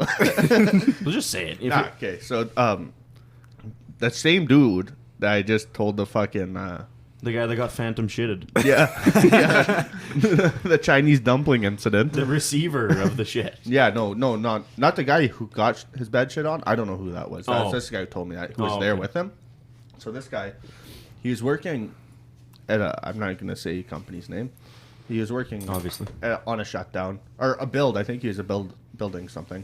[SPEAKER 1] We'll just say it. If
[SPEAKER 2] Nah, okay, so that same dude that I just told the fucking
[SPEAKER 1] the guy that got phantom shitted.
[SPEAKER 2] yeah, the Chinese dumpling incident.
[SPEAKER 1] The receiver of the shit.
[SPEAKER 2] Yeah, no, not the guy who got his bed shit on. I don't know who that was. That's
[SPEAKER 1] Oh.
[SPEAKER 2] this guy who told me that, who was
[SPEAKER 1] Oh,
[SPEAKER 2] there
[SPEAKER 1] okay.
[SPEAKER 2] with him. So this guy, he was working at I'm not going to say company's name. He was working
[SPEAKER 1] Obviously.
[SPEAKER 2] on a shutdown or a build. I think he was building something,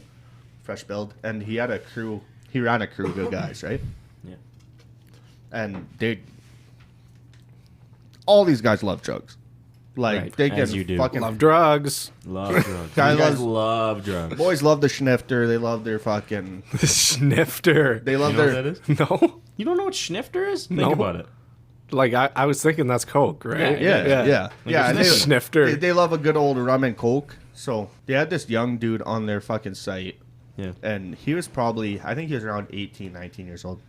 [SPEAKER 2] fresh build, and he had a crew. He ran a crew of good guys, right?
[SPEAKER 1] Yeah.
[SPEAKER 2] And all these guys love drugs. Like
[SPEAKER 1] Right,
[SPEAKER 2] they
[SPEAKER 1] as
[SPEAKER 2] can
[SPEAKER 1] you do.
[SPEAKER 2] fucking
[SPEAKER 4] Love drugs.
[SPEAKER 1] Love drugs.
[SPEAKER 2] Guy
[SPEAKER 1] You guys
[SPEAKER 2] loves-
[SPEAKER 1] love drugs.
[SPEAKER 2] boys love the schnifter. They love their fucking.
[SPEAKER 4] Snifter.
[SPEAKER 2] They
[SPEAKER 1] You
[SPEAKER 2] love
[SPEAKER 1] know what
[SPEAKER 2] their.
[SPEAKER 1] that is?
[SPEAKER 4] No.
[SPEAKER 1] You don't know what schnifter is? Think
[SPEAKER 4] No.
[SPEAKER 1] about it.
[SPEAKER 4] Like, I was thinking that's Coke, right?
[SPEAKER 2] Yeah.
[SPEAKER 1] Like a
[SPEAKER 4] snifter.
[SPEAKER 2] They love a good old rum and coke. So they had this young dude on their fucking site,
[SPEAKER 1] Yeah.
[SPEAKER 2] and he was probably, I think he was around 18, 19 years old.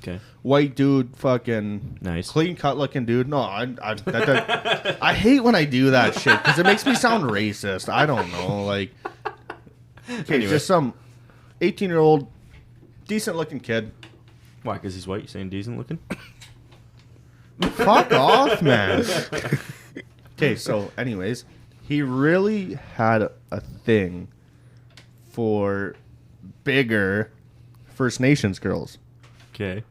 [SPEAKER 1] Okay.
[SPEAKER 2] White dude, fucking
[SPEAKER 1] Nice.
[SPEAKER 2] clean cut looking dude. No, I hate when I do that shit because it makes me sound racist. I don't know, like, okay,
[SPEAKER 1] Anyway.
[SPEAKER 2] just some 18-year-old, decent looking kid.
[SPEAKER 1] Why? Because he's white? You saying decent looking?
[SPEAKER 2] Fuck off, man. Okay, so anyways, he really had a thing for bigger First Nations girls.
[SPEAKER 1] Okay.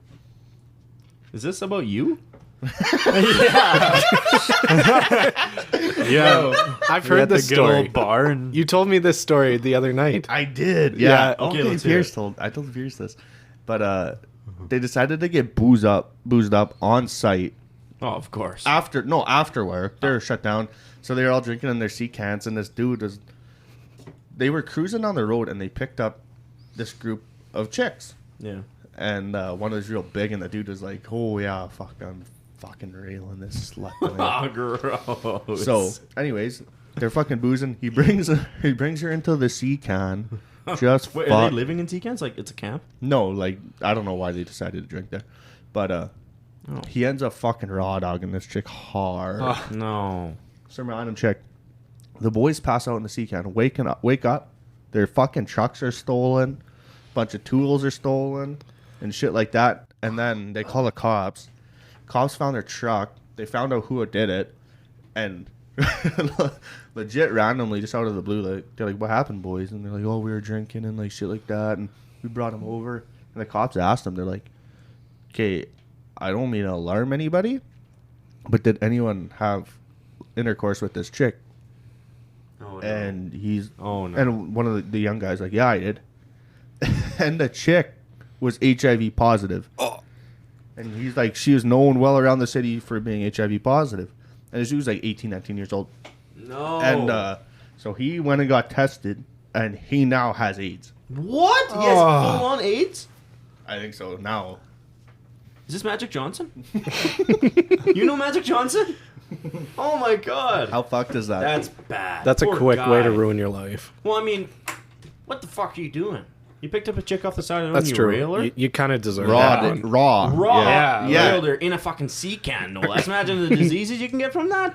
[SPEAKER 1] Is this about you?
[SPEAKER 3] Yeah,
[SPEAKER 4] I've
[SPEAKER 3] we
[SPEAKER 4] heard
[SPEAKER 3] had
[SPEAKER 4] this
[SPEAKER 3] the good
[SPEAKER 4] story.
[SPEAKER 3] old bar, and
[SPEAKER 4] You told me this story the other night.
[SPEAKER 2] I did.
[SPEAKER 4] Yeah.
[SPEAKER 2] Yeah.
[SPEAKER 1] Okay,
[SPEAKER 2] Okay,
[SPEAKER 1] let's hear
[SPEAKER 2] Pierce
[SPEAKER 1] it.
[SPEAKER 2] I told Pierce this. But they decided to get boozed up on site
[SPEAKER 1] Oh, of course.
[SPEAKER 2] after work. They were shut down. So they were all drinking in their sea cans, and this dude was. They were cruising down the road, and they picked up this group of chicks.
[SPEAKER 1] Yeah.
[SPEAKER 2] And one was real big, and the dude was like, "Oh yeah, fuck, I'm fucking railing this slut."
[SPEAKER 1] Oh, gross.
[SPEAKER 2] So, anyways, they're fucking boozing. He brings her into the sea can. Just
[SPEAKER 1] Wait, are
[SPEAKER 2] fuck.
[SPEAKER 1] they living in T-cans? Like, it's a camp?
[SPEAKER 2] No, like I don't know why they decided to drink there, but he ends up fucking raw dogging this chick hard.
[SPEAKER 1] No.
[SPEAKER 2] Some random chick. The boys pass out in the sea can. Wake up. Their fucking trucks are stolen. Bunch of tools are stolen and shit like that. And then they call the cops. Cops found their truck. They found out who did it, and legit randomly, just out of the blue, like they're like, "What happened, boys?" And they're like, "Oh, we were drinking and like shit like that, and we brought him over." And the cops asked them, they're like, "Okay, I don't mean to alarm anybody, but did anyone have intercourse with this chick?"
[SPEAKER 1] Oh, no.
[SPEAKER 2] And he's
[SPEAKER 1] Oh, no.
[SPEAKER 2] and one of the young guys like, "Yeah, I did." And the chick was HIV positive. And he's like, she was known well around the city for being HIV positive. And she was like 18, 19 years old.
[SPEAKER 1] No.
[SPEAKER 2] And so he went and got tested, and he now has AIDS.
[SPEAKER 1] What? He has
[SPEAKER 4] Oh.
[SPEAKER 1] full-on AIDS?
[SPEAKER 2] I think so now.
[SPEAKER 1] Is this Magic Johnson? You know Magic Johnson? Oh, my God.
[SPEAKER 2] How fucked is that?
[SPEAKER 1] That's bad.
[SPEAKER 4] That's a
[SPEAKER 1] Poor
[SPEAKER 4] quick way
[SPEAKER 1] guy.
[SPEAKER 4] to ruin your life.
[SPEAKER 1] Well, I mean, what the fuck are you doing? You picked up a chick off the side of the road
[SPEAKER 4] That's
[SPEAKER 1] and you
[SPEAKER 4] true.
[SPEAKER 1] rail her?
[SPEAKER 4] You kind of deserve
[SPEAKER 2] raw.
[SPEAKER 4] that one.
[SPEAKER 2] Raw.
[SPEAKER 1] Raw.
[SPEAKER 3] Yeah.
[SPEAKER 2] Yeah.
[SPEAKER 1] Railed her in a fucking sea can, no less. Imagine the diseases you can get from that.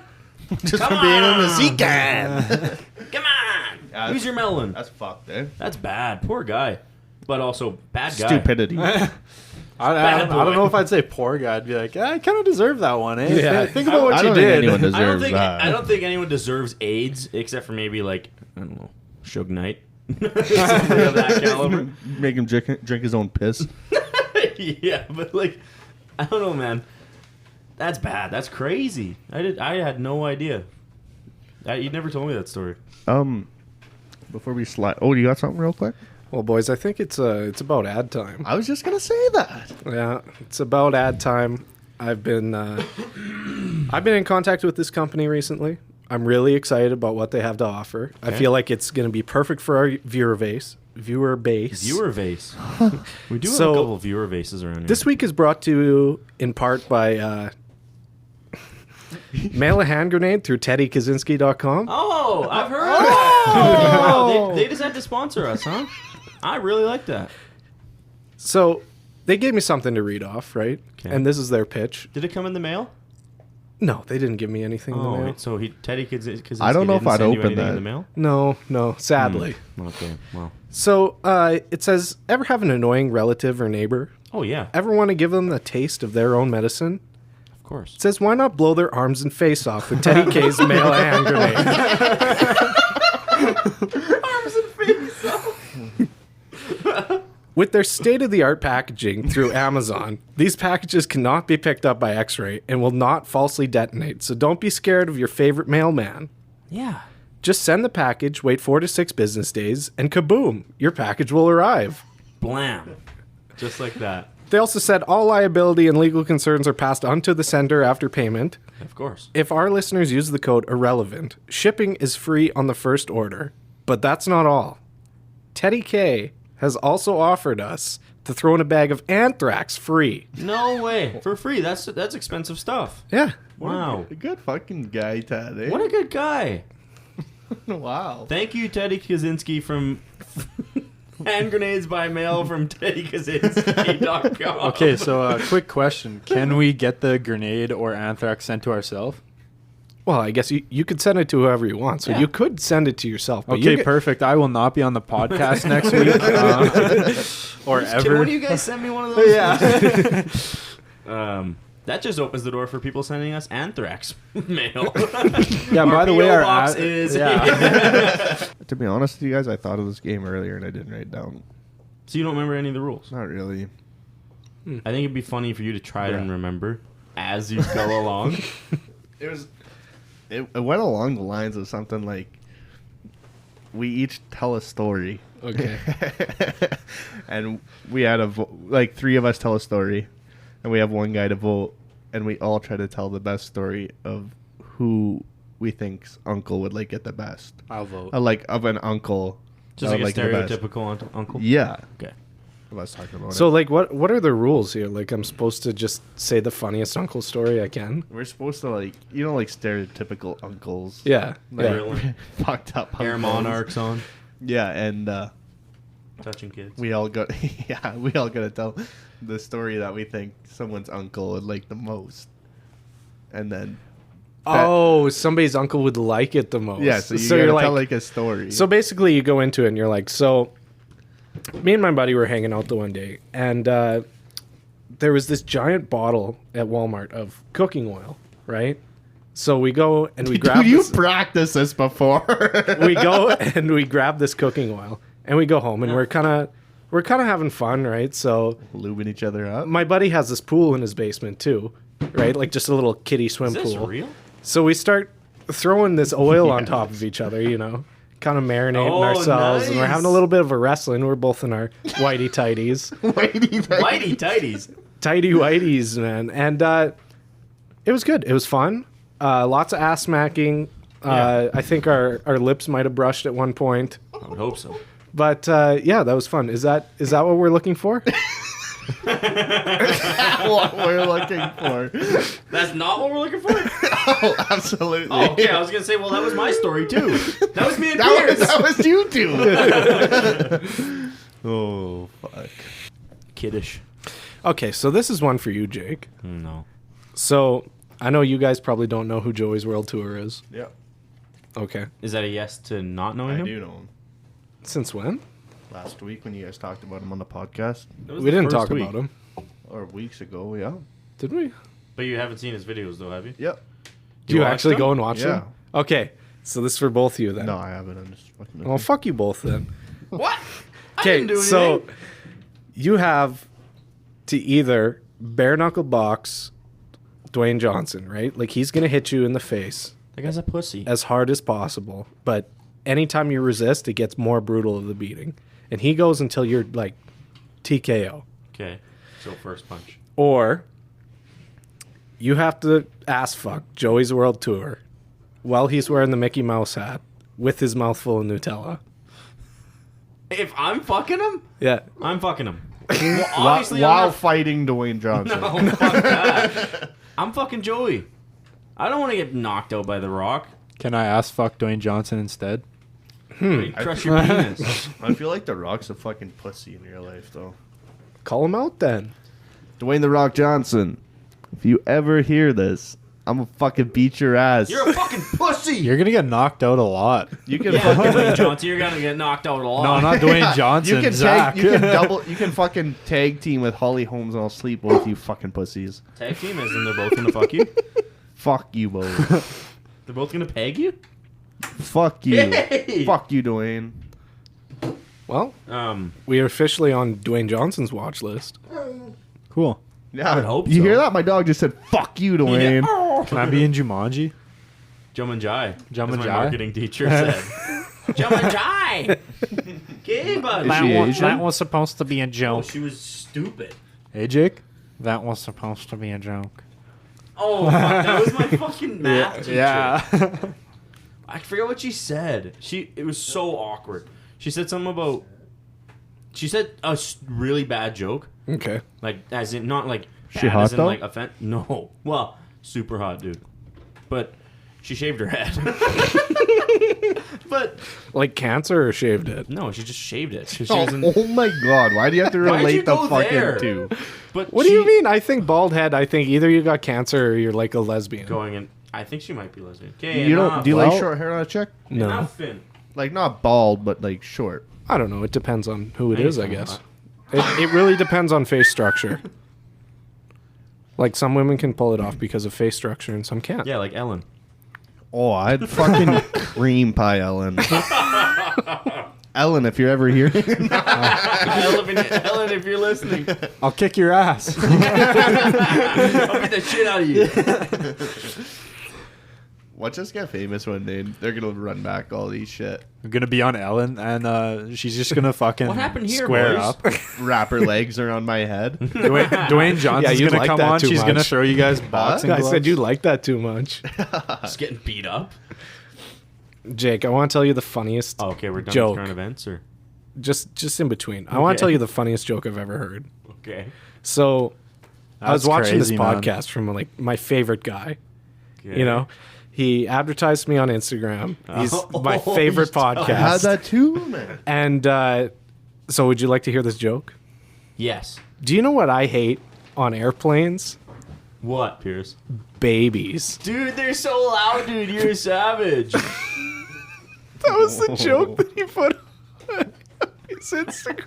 [SPEAKER 2] Just
[SPEAKER 1] Come
[SPEAKER 2] for being in the
[SPEAKER 1] on.
[SPEAKER 2] sea can.
[SPEAKER 1] Come on.
[SPEAKER 2] Yeah,
[SPEAKER 1] Use your melon.
[SPEAKER 2] That's fucked, eh?
[SPEAKER 1] That's bad. Poor guy. But also, bad guy.
[SPEAKER 2] Stupidity.
[SPEAKER 3] I
[SPEAKER 1] Bad
[SPEAKER 3] don't
[SPEAKER 1] boy.
[SPEAKER 3] know if I'd say poor guy. I'd be like, I kind of deserve that one, eh?
[SPEAKER 4] Yeah.
[SPEAKER 3] Think about what
[SPEAKER 2] I
[SPEAKER 3] you
[SPEAKER 2] don't think
[SPEAKER 3] did.
[SPEAKER 2] anyone deserves
[SPEAKER 1] I don't think
[SPEAKER 2] that.
[SPEAKER 1] I don't think anyone deserves AIDS except for maybe like I don't know Suge Knight, something of that caliber.
[SPEAKER 2] Make him drink his own piss.
[SPEAKER 1] Yeah, but like I don't know, man. That's bad. That's crazy. I had no idea. You never told me that story.
[SPEAKER 2] Before we slide. Oh, you got something real quick?
[SPEAKER 4] Well, boys, I think it's about ad time.
[SPEAKER 2] I was just gonna say that.
[SPEAKER 4] Yeah, it's about ad time. I've been in contact with this company recently. I'm really excited about what they have to offer. I feel like it's going to be perfect for our viewer base. Viewer
[SPEAKER 1] vase. We do have
[SPEAKER 4] So,
[SPEAKER 1] a couple of viewer vases around here.
[SPEAKER 4] This week is brought to you in part by Mail a Hand Grenade through TeddyKaczynski.com.
[SPEAKER 1] Oh, I've heard of that. Wow, they decided to sponsor us, huh? I really like that.
[SPEAKER 4] So they gave me something to read off, right?
[SPEAKER 1] Okay.
[SPEAKER 4] And this is their pitch.
[SPEAKER 1] Did it come in the mail?
[SPEAKER 4] No, they didn't give me anything in the mail.
[SPEAKER 1] Wait, so Teddy Kaczynski
[SPEAKER 2] I don't know if
[SPEAKER 1] didn't
[SPEAKER 2] I'd
[SPEAKER 1] send you
[SPEAKER 2] open
[SPEAKER 1] anything
[SPEAKER 2] that.
[SPEAKER 1] in the mail?
[SPEAKER 4] No, sadly.
[SPEAKER 1] Okay, well.
[SPEAKER 4] So it says, ever have an annoying relative or neighbor?
[SPEAKER 1] Oh, yeah,
[SPEAKER 4] Ever want to give them the taste of their own medicine?
[SPEAKER 1] of course.
[SPEAKER 4] It says, why not blow their arms and face off with Teddy K's mail hand grenade?
[SPEAKER 1] Arms and face.
[SPEAKER 4] With their state-of-the-art packaging through Amazon, these packages cannot be picked up by X-ray and will not falsely detonate, so don't be scared of your favorite mailman.
[SPEAKER 1] Yeah.
[SPEAKER 4] Just send the package, wait 4 to 6 business days, and kaboom, your package will arrive.
[SPEAKER 1] Blam. Just like that.
[SPEAKER 4] They also said all liability and legal concerns are passed on to the sender after payment.
[SPEAKER 1] Of course.
[SPEAKER 4] If our listeners use the code IRRELEVANT, shipping is free on the first order. But that's not all. Teddy K has also offered us to throw in a bag of anthrax free.
[SPEAKER 1] No way. For free. That's expensive stuff.
[SPEAKER 4] Yeah.
[SPEAKER 1] Wow.
[SPEAKER 2] A good fucking guy, Ted. Eh?
[SPEAKER 1] What a good guy.
[SPEAKER 2] Wow.
[SPEAKER 1] Thank you, Teddy Kaczynski from Hand Grenades by Mail from TeddyKaczynski.com.
[SPEAKER 3] Okay, so quick question: can we get the grenade or anthrax sent to ourselves?
[SPEAKER 4] Well, I guess you could send it to whoever you want. So
[SPEAKER 1] Yeah.
[SPEAKER 4] you could send it to yourself. But
[SPEAKER 3] Okay,
[SPEAKER 4] you get-
[SPEAKER 3] perfect. I will not be on the podcast next week or
[SPEAKER 1] Can
[SPEAKER 3] ever.
[SPEAKER 1] one of you guys send me one of those?
[SPEAKER 3] Yeah.
[SPEAKER 1] That just opens the door for people sending us anthrax mail.
[SPEAKER 3] Yeah. By the way,
[SPEAKER 1] PO
[SPEAKER 3] our
[SPEAKER 1] box
[SPEAKER 3] ad-
[SPEAKER 1] is.
[SPEAKER 3] yeah.
[SPEAKER 2] To be honest with you guys, I thought of this game earlier and I didn't write it down.
[SPEAKER 1] So you don't remember any of the rules?
[SPEAKER 2] Not really.
[SPEAKER 1] I think it'd be funny for you to try it and
[SPEAKER 2] Yeah.
[SPEAKER 1] remember as you go along.
[SPEAKER 2] It was. It went along the lines of something like, we each tell a story.
[SPEAKER 4] Okay.
[SPEAKER 2] And we had like 3 of us tell a story, and we have one guy to vote, and we all try to tell the best story of who we think's uncle would like it the best.
[SPEAKER 3] I'll vote.
[SPEAKER 2] Like of an uncle.
[SPEAKER 1] Just
[SPEAKER 2] that
[SPEAKER 1] like a
[SPEAKER 2] would it the best.
[SPEAKER 1] stereotypical uncle.
[SPEAKER 2] Yeah.
[SPEAKER 1] Okay.
[SPEAKER 2] I was talking about
[SPEAKER 4] So,
[SPEAKER 2] it.
[SPEAKER 4] like, what are the rules here? Like, I'm supposed to just say the funniest uncle story I can?
[SPEAKER 2] We're supposed to like stereotypical uncles.
[SPEAKER 4] Yeah.
[SPEAKER 2] Like,
[SPEAKER 4] yeah.
[SPEAKER 1] Really?
[SPEAKER 2] fucked up
[SPEAKER 1] Air
[SPEAKER 2] uncles.
[SPEAKER 1] monarchs on.
[SPEAKER 2] Yeah, and
[SPEAKER 1] Touching kids.
[SPEAKER 2] we all got we all gotta tell the story that we think someone's uncle would like the most, and then
[SPEAKER 4] Oh, somebody's uncle would like it the most.
[SPEAKER 2] yeah, so you
[SPEAKER 4] you're
[SPEAKER 2] gotta tell like a story.
[SPEAKER 4] So basically, you go into it and you're like, so me and my buddy were hanging out the one day, and there was this giant bottle at Walmart of cooking oil, right? So we go and we grab
[SPEAKER 2] Dude, you
[SPEAKER 4] this,
[SPEAKER 2] practiced this before.
[SPEAKER 4] we go and we grab this cooking oil, and we go home, and we're kind of having fun, right? So
[SPEAKER 2] lubing each other up.
[SPEAKER 4] my buddy has this pool in his basement too, right? Like just a little kiddie swim
[SPEAKER 1] Is this
[SPEAKER 4] pool.
[SPEAKER 1] real?
[SPEAKER 4] So we start throwing this oil on top of each other, you know, kind of marinating
[SPEAKER 1] Oh,
[SPEAKER 4] ourselves, and we're
[SPEAKER 1] nice.
[SPEAKER 4] having a little bit of a wrestling. We're both in our whitey tighties,
[SPEAKER 1] Whitey tighties.
[SPEAKER 4] tighty whiteys, man, and it was good. It was fun. Lots of ass smacking.
[SPEAKER 1] Yeah.
[SPEAKER 4] I think our lips might have brushed at one point,
[SPEAKER 1] I would hope so.
[SPEAKER 4] but yeah, that was fun. Is that what we're looking for?
[SPEAKER 2] What we're looking for.
[SPEAKER 1] That's not what we're looking for?
[SPEAKER 2] Oh, absolutely.
[SPEAKER 1] Oh, okay. I was going to say, well, that was my story, too. That was me and
[SPEAKER 2] That
[SPEAKER 1] Pierce.
[SPEAKER 2] was you two. Oh, fuck.
[SPEAKER 1] Kiddish.
[SPEAKER 4] Okay, so this is one for you, Jake.
[SPEAKER 1] No.
[SPEAKER 4] So I know you guys probably don't know who Joey's World Tour is.
[SPEAKER 2] Yeah.
[SPEAKER 4] Okay,
[SPEAKER 1] Is that a yes to not knowing
[SPEAKER 2] I
[SPEAKER 1] him?
[SPEAKER 2] do know him.
[SPEAKER 4] since when?
[SPEAKER 2] Last week when you guys talked about him on the podcast.
[SPEAKER 1] That was
[SPEAKER 4] We
[SPEAKER 1] the
[SPEAKER 4] didn't
[SPEAKER 1] first
[SPEAKER 4] talk
[SPEAKER 1] week.
[SPEAKER 4] about him,
[SPEAKER 2] Or weeks ago, yeah.
[SPEAKER 4] did we?
[SPEAKER 1] But you haven't seen his videos, though, have you?
[SPEAKER 2] Yep.
[SPEAKER 4] Do you
[SPEAKER 1] watched
[SPEAKER 4] actually
[SPEAKER 1] them?
[SPEAKER 4] go and watch
[SPEAKER 2] Yeah.
[SPEAKER 4] them? Okay, so this is for both of you then.
[SPEAKER 2] No, I haven't. I'm just fucking.
[SPEAKER 4] Well, fuck you both then.
[SPEAKER 1] What? I
[SPEAKER 4] Okay,
[SPEAKER 1] didn't do
[SPEAKER 4] so
[SPEAKER 1] anything.
[SPEAKER 4] you have to either bare knuckle box Dwayne Johnson, right? Like he's gonna hit you in the face
[SPEAKER 1] That guy's a pussy.
[SPEAKER 4] as hard as possible, but anytime you resist, it gets more brutal of the beating, and he goes until you're like TKO.
[SPEAKER 1] Okay. So first punch.
[SPEAKER 4] Or you have to ass fuck Joey's World Tour while he's wearing the Mickey Mouse hat with his mouth full of Nutella.
[SPEAKER 1] If I'm fucking him,
[SPEAKER 4] Yeah.
[SPEAKER 1] I'm fucking him. Well, obviously,
[SPEAKER 2] while
[SPEAKER 1] I'm not.
[SPEAKER 2] fighting Dwayne Johnson.
[SPEAKER 1] No, fuck that. I'm fucking Joey. I don't want to get knocked out by The Rock.
[SPEAKER 3] Can I ask fuck Dwayne Johnson instead?
[SPEAKER 1] Crush your penis.
[SPEAKER 2] I feel like The Rock's a fucking pussy in real life, though.
[SPEAKER 4] Call him out then.
[SPEAKER 2] Dwayne The Rock Johnson, if you ever hear this, I'm gonna fucking beat your ass.
[SPEAKER 1] You're a fucking pussy.
[SPEAKER 3] You're gonna get knocked out a lot.
[SPEAKER 2] You can
[SPEAKER 1] Yeah,
[SPEAKER 2] fucking
[SPEAKER 1] Dwayne Johnson, you're gonna get knocked out a lot.
[SPEAKER 3] No, not Dwayne Johnson.
[SPEAKER 2] you can
[SPEAKER 3] Zach.
[SPEAKER 2] you can double. You can fucking tag team with Holly Holmes, and I'll sleep both you fucking pussies.
[SPEAKER 1] Tag team is, and they're both gonna fuck you.
[SPEAKER 2] Fuck you both.
[SPEAKER 1] They're both gonna peg you.
[SPEAKER 2] Fuck you.
[SPEAKER 1] Hey!
[SPEAKER 2] Fuck you, Dwayne.
[SPEAKER 4] Well,
[SPEAKER 1] Um,
[SPEAKER 4] we are officially on Dwayne Johnson's watch list.
[SPEAKER 3] Cool.
[SPEAKER 2] Yeah,
[SPEAKER 1] I would hope
[SPEAKER 2] you
[SPEAKER 1] so.
[SPEAKER 2] hear that? My dog just said, "Fuck you, Dwayne."
[SPEAKER 3] Can I be in Jumanji?
[SPEAKER 1] Jumanji.
[SPEAKER 3] Jumanji?
[SPEAKER 1] As my marketing teacher said. Jumanji. Okay, buddy.
[SPEAKER 2] Is she Asian?
[SPEAKER 3] that was supposed to be a
[SPEAKER 1] Oh,
[SPEAKER 3] joke.
[SPEAKER 1] she was stupid.
[SPEAKER 3] Hey, Jake. That was supposed to be a joke.
[SPEAKER 1] Oh, fuck, that was my fucking math teacher.
[SPEAKER 3] Yeah.
[SPEAKER 1] I forget what she said. It was so awkward. She said something about. She said a really bad joke,
[SPEAKER 4] Okay.
[SPEAKER 1] like as in not like bad,
[SPEAKER 2] She hot
[SPEAKER 1] as in
[SPEAKER 2] though?
[SPEAKER 1] like No, well, super hot, dude. But she shaved her head. But
[SPEAKER 4] Like cancer or shaved it?
[SPEAKER 1] no, she just shaved it. She
[SPEAKER 2] Oh,
[SPEAKER 1] wasn't-
[SPEAKER 2] oh my god! Why do you have to
[SPEAKER 1] Why'd you
[SPEAKER 2] relate the
[SPEAKER 1] go
[SPEAKER 2] fucking
[SPEAKER 1] there?
[SPEAKER 2] two?
[SPEAKER 1] But
[SPEAKER 4] What do you mean? I think bald head, I think either you got cancer or you're like a lesbian.
[SPEAKER 1] Going in, I think she might be lesbian. Okay,
[SPEAKER 2] You don't? Do you
[SPEAKER 4] well-
[SPEAKER 2] like short hair on a chick?
[SPEAKER 4] No.
[SPEAKER 1] Nothing.
[SPEAKER 2] Like not bald, but like short.
[SPEAKER 4] I don't know. It depends on who it
[SPEAKER 1] Thanks,
[SPEAKER 4] is, I
[SPEAKER 1] man.
[SPEAKER 4] guess. It really depends on face structure. Like some women can pull it off because of face structure and some can't.
[SPEAKER 1] Yeah, like Ellen.
[SPEAKER 2] Oh, I'd fucking cream pie Ellen. Ellen, if you're ever here.
[SPEAKER 1] Ellen, if you're listening,
[SPEAKER 3] I'll kick your ass.
[SPEAKER 1] I'll beat the shit out of you.
[SPEAKER 2] Watch us get famous one day. They're gonna run back all these shit.
[SPEAKER 3] I'm gonna be on Ellen, and she's just gonna fucking
[SPEAKER 1] What happened here,
[SPEAKER 3] square
[SPEAKER 1] boys?
[SPEAKER 3] up.
[SPEAKER 2] Wrap her legs around my head.
[SPEAKER 3] Dwayne Johnson's
[SPEAKER 4] you'd
[SPEAKER 3] gonna
[SPEAKER 4] like
[SPEAKER 3] come
[SPEAKER 4] that
[SPEAKER 3] on.
[SPEAKER 4] too
[SPEAKER 3] She's gonna
[SPEAKER 4] much.
[SPEAKER 3] throw you guys boxing
[SPEAKER 4] I
[SPEAKER 3] gloves.
[SPEAKER 4] said you like that too much.
[SPEAKER 1] Just getting beat up.
[SPEAKER 4] Jake, I want to tell you the funniest
[SPEAKER 1] Oh, okay, we're done
[SPEAKER 4] joke.
[SPEAKER 1] with current events, or
[SPEAKER 4] Just in between. I want to tell you the funniest joke I've ever heard.
[SPEAKER 1] okay.
[SPEAKER 4] So I was
[SPEAKER 3] That's
[SPEAKER 4] watching
[SPEAKER 3] crazy,
[SPEAKER 4] this
[SPEAKER 3] man.
[SPEAKER 4] podcast from like my favorite guy.
[SPEAKER 1] Okay.
[SPEAKER 4] You know, he advertised me on Instagram. He's
[SPEAKER 1] Oh,
[SPEAKER 4] my favorite
[SPEAKER 1] you
[SPEAKER 2] I had
[SPEAKER 4] podcast.
[SPEAKER 2] that too, man.
[SPEAKER 4] And so, would you like to hear this joke?
[SPEAKER 1] Yes.
[SPEAKER 4] Do you know what I hate on airplanes?
[SPEAKER 1] What, Pierce?
[SPEAKER 4] Babies.
[SPEAKER 1] Dude, they're so loud, dude. You're a savage.
[SPEAKER 4] That was the joke that he put on his Instagram.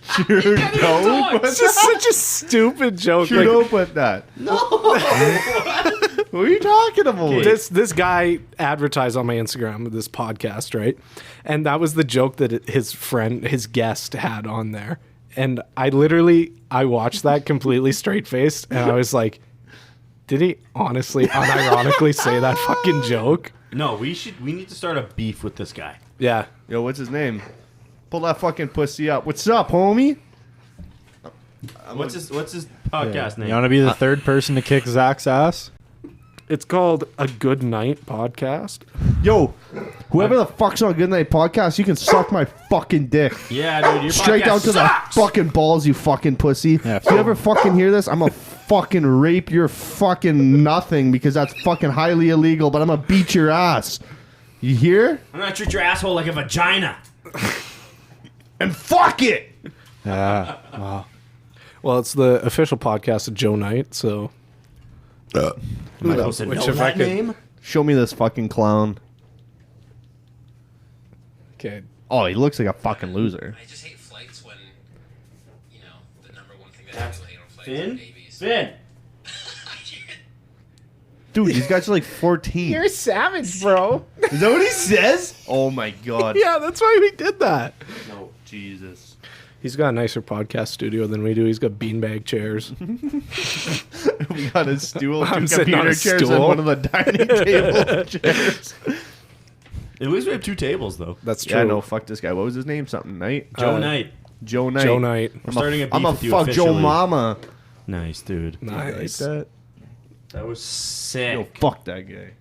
[SPEAKER 2] Trudeau put
[SPEAKER 4] It's just such a stupid joke.
[SPEAKER 2] Trudeau
[SPEAKER 4] Like,
[SPEAKER 2] put that. No. What are you talking about?
[SPEAKER 4] this guy advertised on my Instagram with this podcast, right? And that was the joke that his guest had on there. And I watched that completely straight faced, and I was like, did he honestly, unironically say that fucking joke?
[SPEAKER 1] No, we need to start a beef with this guy.
[SPEAKER 4] Yeah.
[SPEAKER 2] Yo, what's his name? Pull that fucking pussy up. What's up, homie?
[SPEAKER 1] What's his podcast
[SPEAKER 3] You
[SPEAKER 1] name?
[SPEAKER 3] want to be the third person to kick Zach's ass?
[SPEAKER 4] It's called A Good Night Podcast.
[SPEAKER 2] Yo, whoever the fuck's on Good Night Podcast, you can suck my fucking dick.
[SPEAKER 1] Yeah, dude, your
[SPEAKER 2] Straight
[SPEAKER 1] podcast
[SPEAKER 2] down to
[SPEAKER 1] sucks.
[SPEAKER 2] the fucking balls, you fucking pussy.
[SPEAKER 3] Yeah,
[SPEAKER 2] If you ever fucking hear this, I'm gonna fucking rape your fucking nothing because that's fucking highly illegal, but I'm gonna beat your ass. You hear?
[SPEAKER 1] I'm gonna treat your asshole like a vagina.
[SPEAKER 2] And fuck it!
[SPEAKER 3] Yeah. Wow.
[SPEAKER 4] Well, it's the official podcast of Joe Knight, so
[SPEAKER 1] Am I supposed to
[SPEAKER 4] Which
[SPEAKER 1] know
[SPEAKER 4] if I
[SPEAKER 1] that
[SPEAKER 4] could-
[SPEAKER 1] name?
[SPEAKER 2] Show me this fucking clown.
[SPEAKER 4] okay.
[SPEAKER 2] Oh, he looks like a fucking loser.
[SPEAKER 5] I just hate flights when, you know, the number one thing that people hate on flights are
[SPEAKER 1] Finn?
[SPEAKER 5] babies.
[SPEAKER 1] Finn.
[SPEAKER 2] Dude, these guys are like 14.
[SPEAKER 4] You're a savage, bro.
[SPEAKER 2] Is that what he says? Oh my god.
[SPEAKER 4] Yeah, that's why we did that.
[SPEAKER 2] No, Jesus.
[SPEAKER 4] He's got a nicer podcast studio than we do. He's got beanbag chairs.
[SPEAKER 2] We got a stool,
[SPEAKER 4] I'm
[SPEAKER 2] two
[SPEAKER 4] sitting on
[SPEAKER 2] computer
[SPEAKER 4] a
[SPEAKER 2] chairs, and
[SPEAKER 4] stool.
[SPEAKER 2] one of the dining table chairs.
[SPEAKER 1] At least we have 2 tables, though.
[SPEAKER 4] That's true.
[SPEAKER 2] Yeah, no, fuck this guy. What was his name? Something Knight?
[SPEAKER 1] Joe Knight.
[SPEAKER 2] Joe Knight.
[SPEAKER 4] Joe Knight.
[SPEAKER 1] We're starting a beef
[SPEAKER 2] I'm a
[SPEAKER 1] with you
[SPEAKER 2] fuck Joe
[SPEAKER 1] officially.
[SPEAKER 2] Mama.
[SPEAKER 1] Nice, dude.
[SPEAKER 4] Nice.
[SPEAKER 2] Like that?
[SPEAKER 1] That was sick.
[SPEAKER 2] Yo, fuck that guy.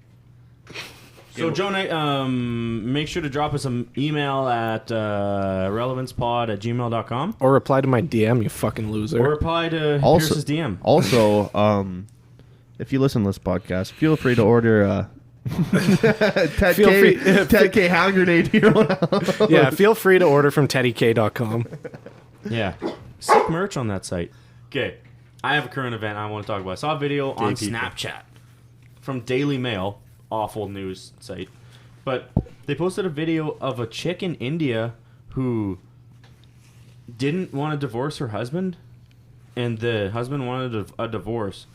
[SPEAKER 1] So, Joe Knight, make sure to drop us an email at relevancepod@gmail.com
[SPEAKER 4] Or reply to my DM, you fucking loser.
[SPEAKER 1] or reply to
[SPEAKER 2] Also-
[SPEAKER 1] Pierce's DM.
[SPEAKER 2] Also, if you listen to this podcast, feel free to order Ted
[SPEAKER 4] Feel
[SPEAKER 2] K.
[SPEAKER 4] free-
[SPEAKER 2] Ted K. hand grenade here.
[SPEAKER 4] Yeah, feel free to order from teddyk.com.
[SPEAKER 1] Yeah. Sick merch on that site. Okay, I have a current event I want to talk about. I saw a video on
[SPEAKER 3] people.
[SPEAKER 1] Snapchat from Daily Mail, awful news site, but they posted a video of a chick in India who didn't want to divorce her husband, and the husband wanted a divorce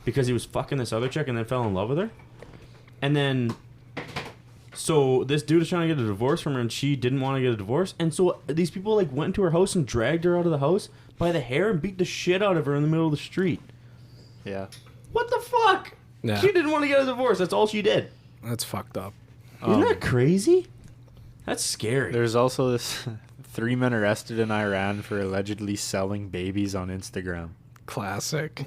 [SPEAKER 1] because he was fucking this other chick and then fell in love with her. And then, so this dude is trying to get a divorce from her, and she didn't want to get a divorce. And so these people like went into her house and dragged her out of the house by the hair and beat the shit out of her in the middle of the street.
[SPEAKER 3] Yeah.
[SPEAKER 1] What the fuck?
[SPEAKER 4] Yeah.
[SPEAKER 1] She didn't want to get a divorce. That's all she did.
[SPEAKER 4] That's fucked up.
[SPEAKER 1] Isn't that crazy? That's scary.
[SPEAKER 3] There's also this 3 men arrested in Iran for allegedly selling babies on Instagram.
[SPEAKER 4] Classic.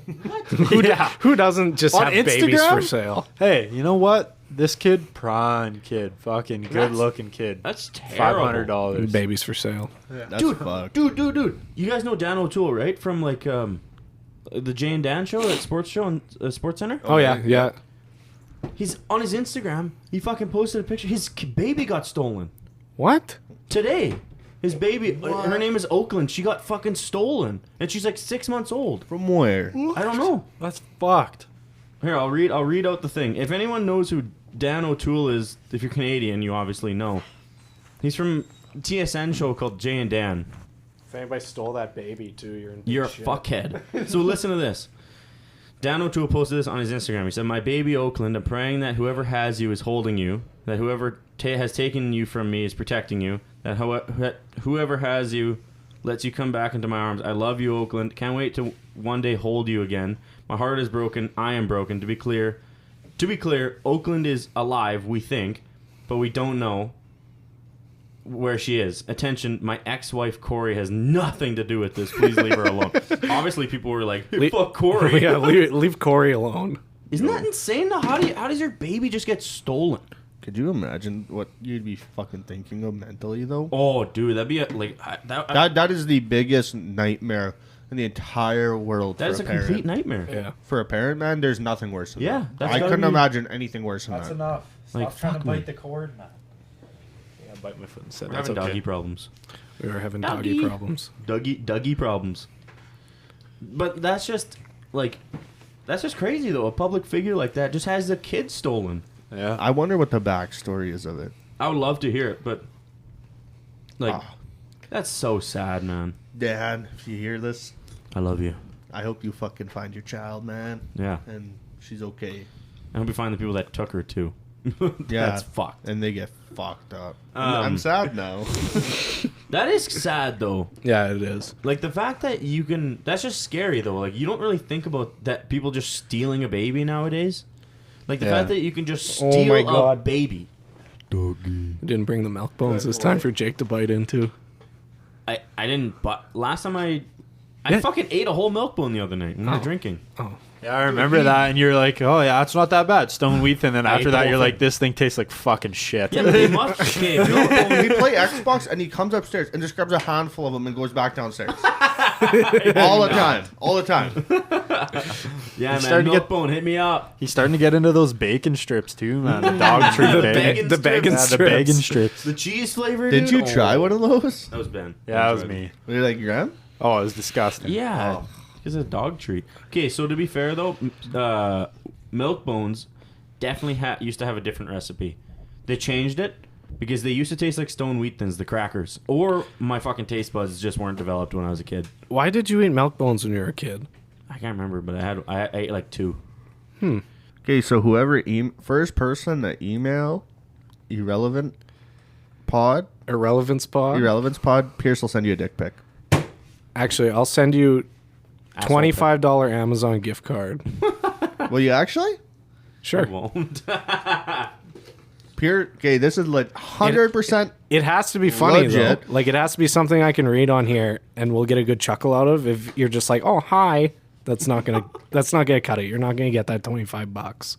[SPEAKER 3] Yeah.
[SPEAKER 4] Who doesn't just
[SPEAKER 3] On
[SPEAKER 4] have babies
[SPEAKER 3] Instagram?
[SPEAKER 4] for sale?
[SPEAKER 3] Hey, you know what? This kid, prime kid, fucking good looking kid.
[SPEAKER 1] That's terrible.
[SPEAKER 3] $500.
[SPEAKER 4] Babies for sale.
[SPEAKER 2] That's
[SPEAKER 1] Dude,
[SPEAKER 2] fucked.
[SPEAKER 1] dude. You guys know Dan O'Toole, right? From like the Jay and Dan show, that sports show on Sports Center.
[SPEAKER 4] Oh yeah.
[SPEAKER 1] He's on his Instagram. He fucking posted a picture. His baby got stolen
[SPEAKER 4] What?
[SPEAKER 1] today. His baby, her name is Oakland. She got fucking stolen, and she's like 6 months old.
[SPEAKER 2] From where?
[SPEAKER 1] I don't know.
[SPEAKER 3] That's fucked.
[SPEAKER 1] Here, I'll read out the thing. If anyone knows who Dan O'Toole is, if you're Canadian, you obviously know. He's from a TSN show called Jay and Dan.
[SPEAKER 4] If anybody stole that baby too, you're in big
[SPEAKER 1] You're a
[SPEAKER 4] shit.
[SPEAKER 1] fuckhead. So listen to this. Dan O'Toole posted this on his Instagram. He said, "My baby Oakland, I'm praying that whoever has you is holding you, that whoever has taken you from me is protecting you, that whoever has you lets you come back into my arms. I love you, Oakland. Can't wait to one day hold you again. My heart is broken. I am broken. To be clear, Oakland is alive, we think, but we don't know where she is. Attention, my ex-wife Corey has nothing to do with this. Please leave her alone." Obviously, people were like, "Fuck Corey."
[SPEAKER 4] Yeah, leave Corey alone.
[SPEAKER 1] Isn't that insane? Though? How does your baby just get stolen?
[SPEAKER 2] Could you imagine what you'd be fucking thinking of mentally, though?
[SPEAKER 1] Oh, dude, that'd be
[SPEAKER 2] That is the biggest nightmare in the entire world.
[SPEAKER 1] that's
[SPEAKER 2] for
[SPEAKER 1] a
[SPEAKER 2] a parent.
[SPEAKER 1] complete nightmare.
[SPEAKER 4] Yeah.
[SPEAKER 2] For a parent, man, there's nothing worse than
[SPEAKER 1] Yeah,
[SPEAKER 2] that.
[SPEAKER 1] that's
[SPEAKER 2] I
[SPEAKER 1] gotta
[SPEAKER 2] couldn't
[SPEAKER 1] be-
[SPEAKER 2] imagine anything worse than that.
[SPEAKER 3] enough.
[SPEAKER 1] Stop Like, trying to fuck bite me.
[SPEAKER 3] the cord, man. Yeah, bite my foot instead.
[SPEAKER 1] We're
[SPEAKER 3] That's
[SPEAKER 1] having
[SPEAKER 3] okay.
[SPEAKER 1] doggy problems.
[SPEAKER 4] We were having
[SPEAKER 1] Doggy.
[SPEAKER 4] doggy problems.
[SPEAKER 1] Dougie problems. But that's just crazy though. A public figure like that just has a kid stolen.
[SPEAKER 3] Yeah.
[SPEAKER 2] I wonder what the backstory is of it.
[SPEAKER 1] I would love to hear it, but like
[SPEAKER 2] Ah.
[SPEAKER 1] that's so sad, man.
[SPEAKER 2] Dad, if you hear this,
[SPEAKER 1] I love you.
[SPEAKER 2] I hope you fucking find your child, man.
[SPEAKER 1] Yeah.
[SPEAKER 2] And she's okay.
[SPEAKER 1] I hope you find the people that took her too.
[SPEAKER 2] Yeah.
[SPEAKER 1] That's fucked.
[SPEAKER 2] And they get fucked up.
[SPEAKER 1] Um,
[SPEAKER 2] I'm sad now.
[SPEAKER 1] That is sad though.
[SPEAKER 4] Yeah, it is.
[SPEAKER 1] Like the fact that you can, that's just scary though. Like you don't really think about that people just stealing a baby nowadays. Like the
[SPEAKER 3] Yeah.
[SPEAKER 1] fact that you can just
[SPEAKER 4] Oh
[SPEAKER 1] steal
[SPEAKER 4] my
[SPEAKER 1] a
[SPEAKER 4] God.
[SPEAKER 1] baby.
[SPEAKER 4] You didn't bring the milk bones this time for Jake to bite into.
[SPEAKER 1] I didn't, but last time I
[SPEAKER 4] Yeah.
[SPEAKER 1] fucking ate a whole milk bone the other night when we
[SPEAKER 4] Oh.
[SPEAKER 1] were drinking.
[SPEAKER 4] Oh,
[SPEAKER 3] Yeah, I remember that, and you're like, "Oh yeah, it's not that bad." Stone wheat, and then
[SPEAKER 1] I ate
[SPEAKER 3] after
[SPEAKER 1] the
[SPEAKER 3] that,
[SPEAKER 1] whole
[SPEAKER 3] you're like,
[SPEAKER 1] thing.
[SPEAKER 3] "This thing tastes like fucking shit."
[SPEAKER 1] Yeah, but they must. Okay, if you're-
[SPEAKER 2] We play Xbox and he comes upstairs and just grabs a handful of them and goes back downstairs. All the time. All the time.
[SPEAKER 1] yeah, man,
[SPEAKER 3] starting to
[SPEAKER 1] milk
[SPEAKER 3] get-
[SPEAKER 1] bone, hit me up.
[SPEAKER 3] He's starting to get into those bacon strips too, man. The dog treat
[SPEAKER 1] The
[SPEAKER 3] bacon.
[SPEAKER 1] bacon
[SPEAKER 4] the bacon
[SPEAKER 3] Yeah, the
[SPEAKER 4] strips.
[SPEAKER 3] bacon strips.
[SPEAKER 1] The cheese flavor.
[SPEAKER 2] Did
[SPEAKER 1] dude?
[SPEAKER 2] you try one of those?
[SPEAKER 1] That was Ben.
[SPEAKER 3] Yeah, that was me.
[SPEAKER 2] Were you like, Graham?
[SPEAKER 3] Oh, it was disgusting.
[SPEAKER 1] Yeah, it's a dog treat. Okay, so to be fair though, milk bones definitely used to have a different recipe. They changed it because they used to taste like Stone Wheat Thins, the crackers, or my fucking taste buds just weren't developed when I was a kid.
[SPEAKER 4] why did you eat milk bones when you were a kid?
[SPEAKER 1] I can't remember, but I ate like 2.
[SPEAKER 2] Okay, so whoever first person to email irrelevance pod,
[SPEAKER 4] Irrelevance pod.
[SPEAKER 2] Pierce will send you a dick pic.
[SPEAKER 4] Actually, I'll send you
[SPEAKER 1] Asshole
[SPEAKER 4] $25 Amazon gift card.
[SPEAKER 2] Will you actually?
[SPEAKER 4] Sure.
[SPEAKER 1] I won't.
[SPEAKER 2] Okay, this is like 100%.
[SPEAKER 4] It has to be funny
[SPEAKER 2] Legit.
[SPEAKER 4] though. Like it has to be something I can read on here and we'll get a good chuckle out of. If you're just like, "Oh, hi." That's not going to cut it. You're not going to get that $25.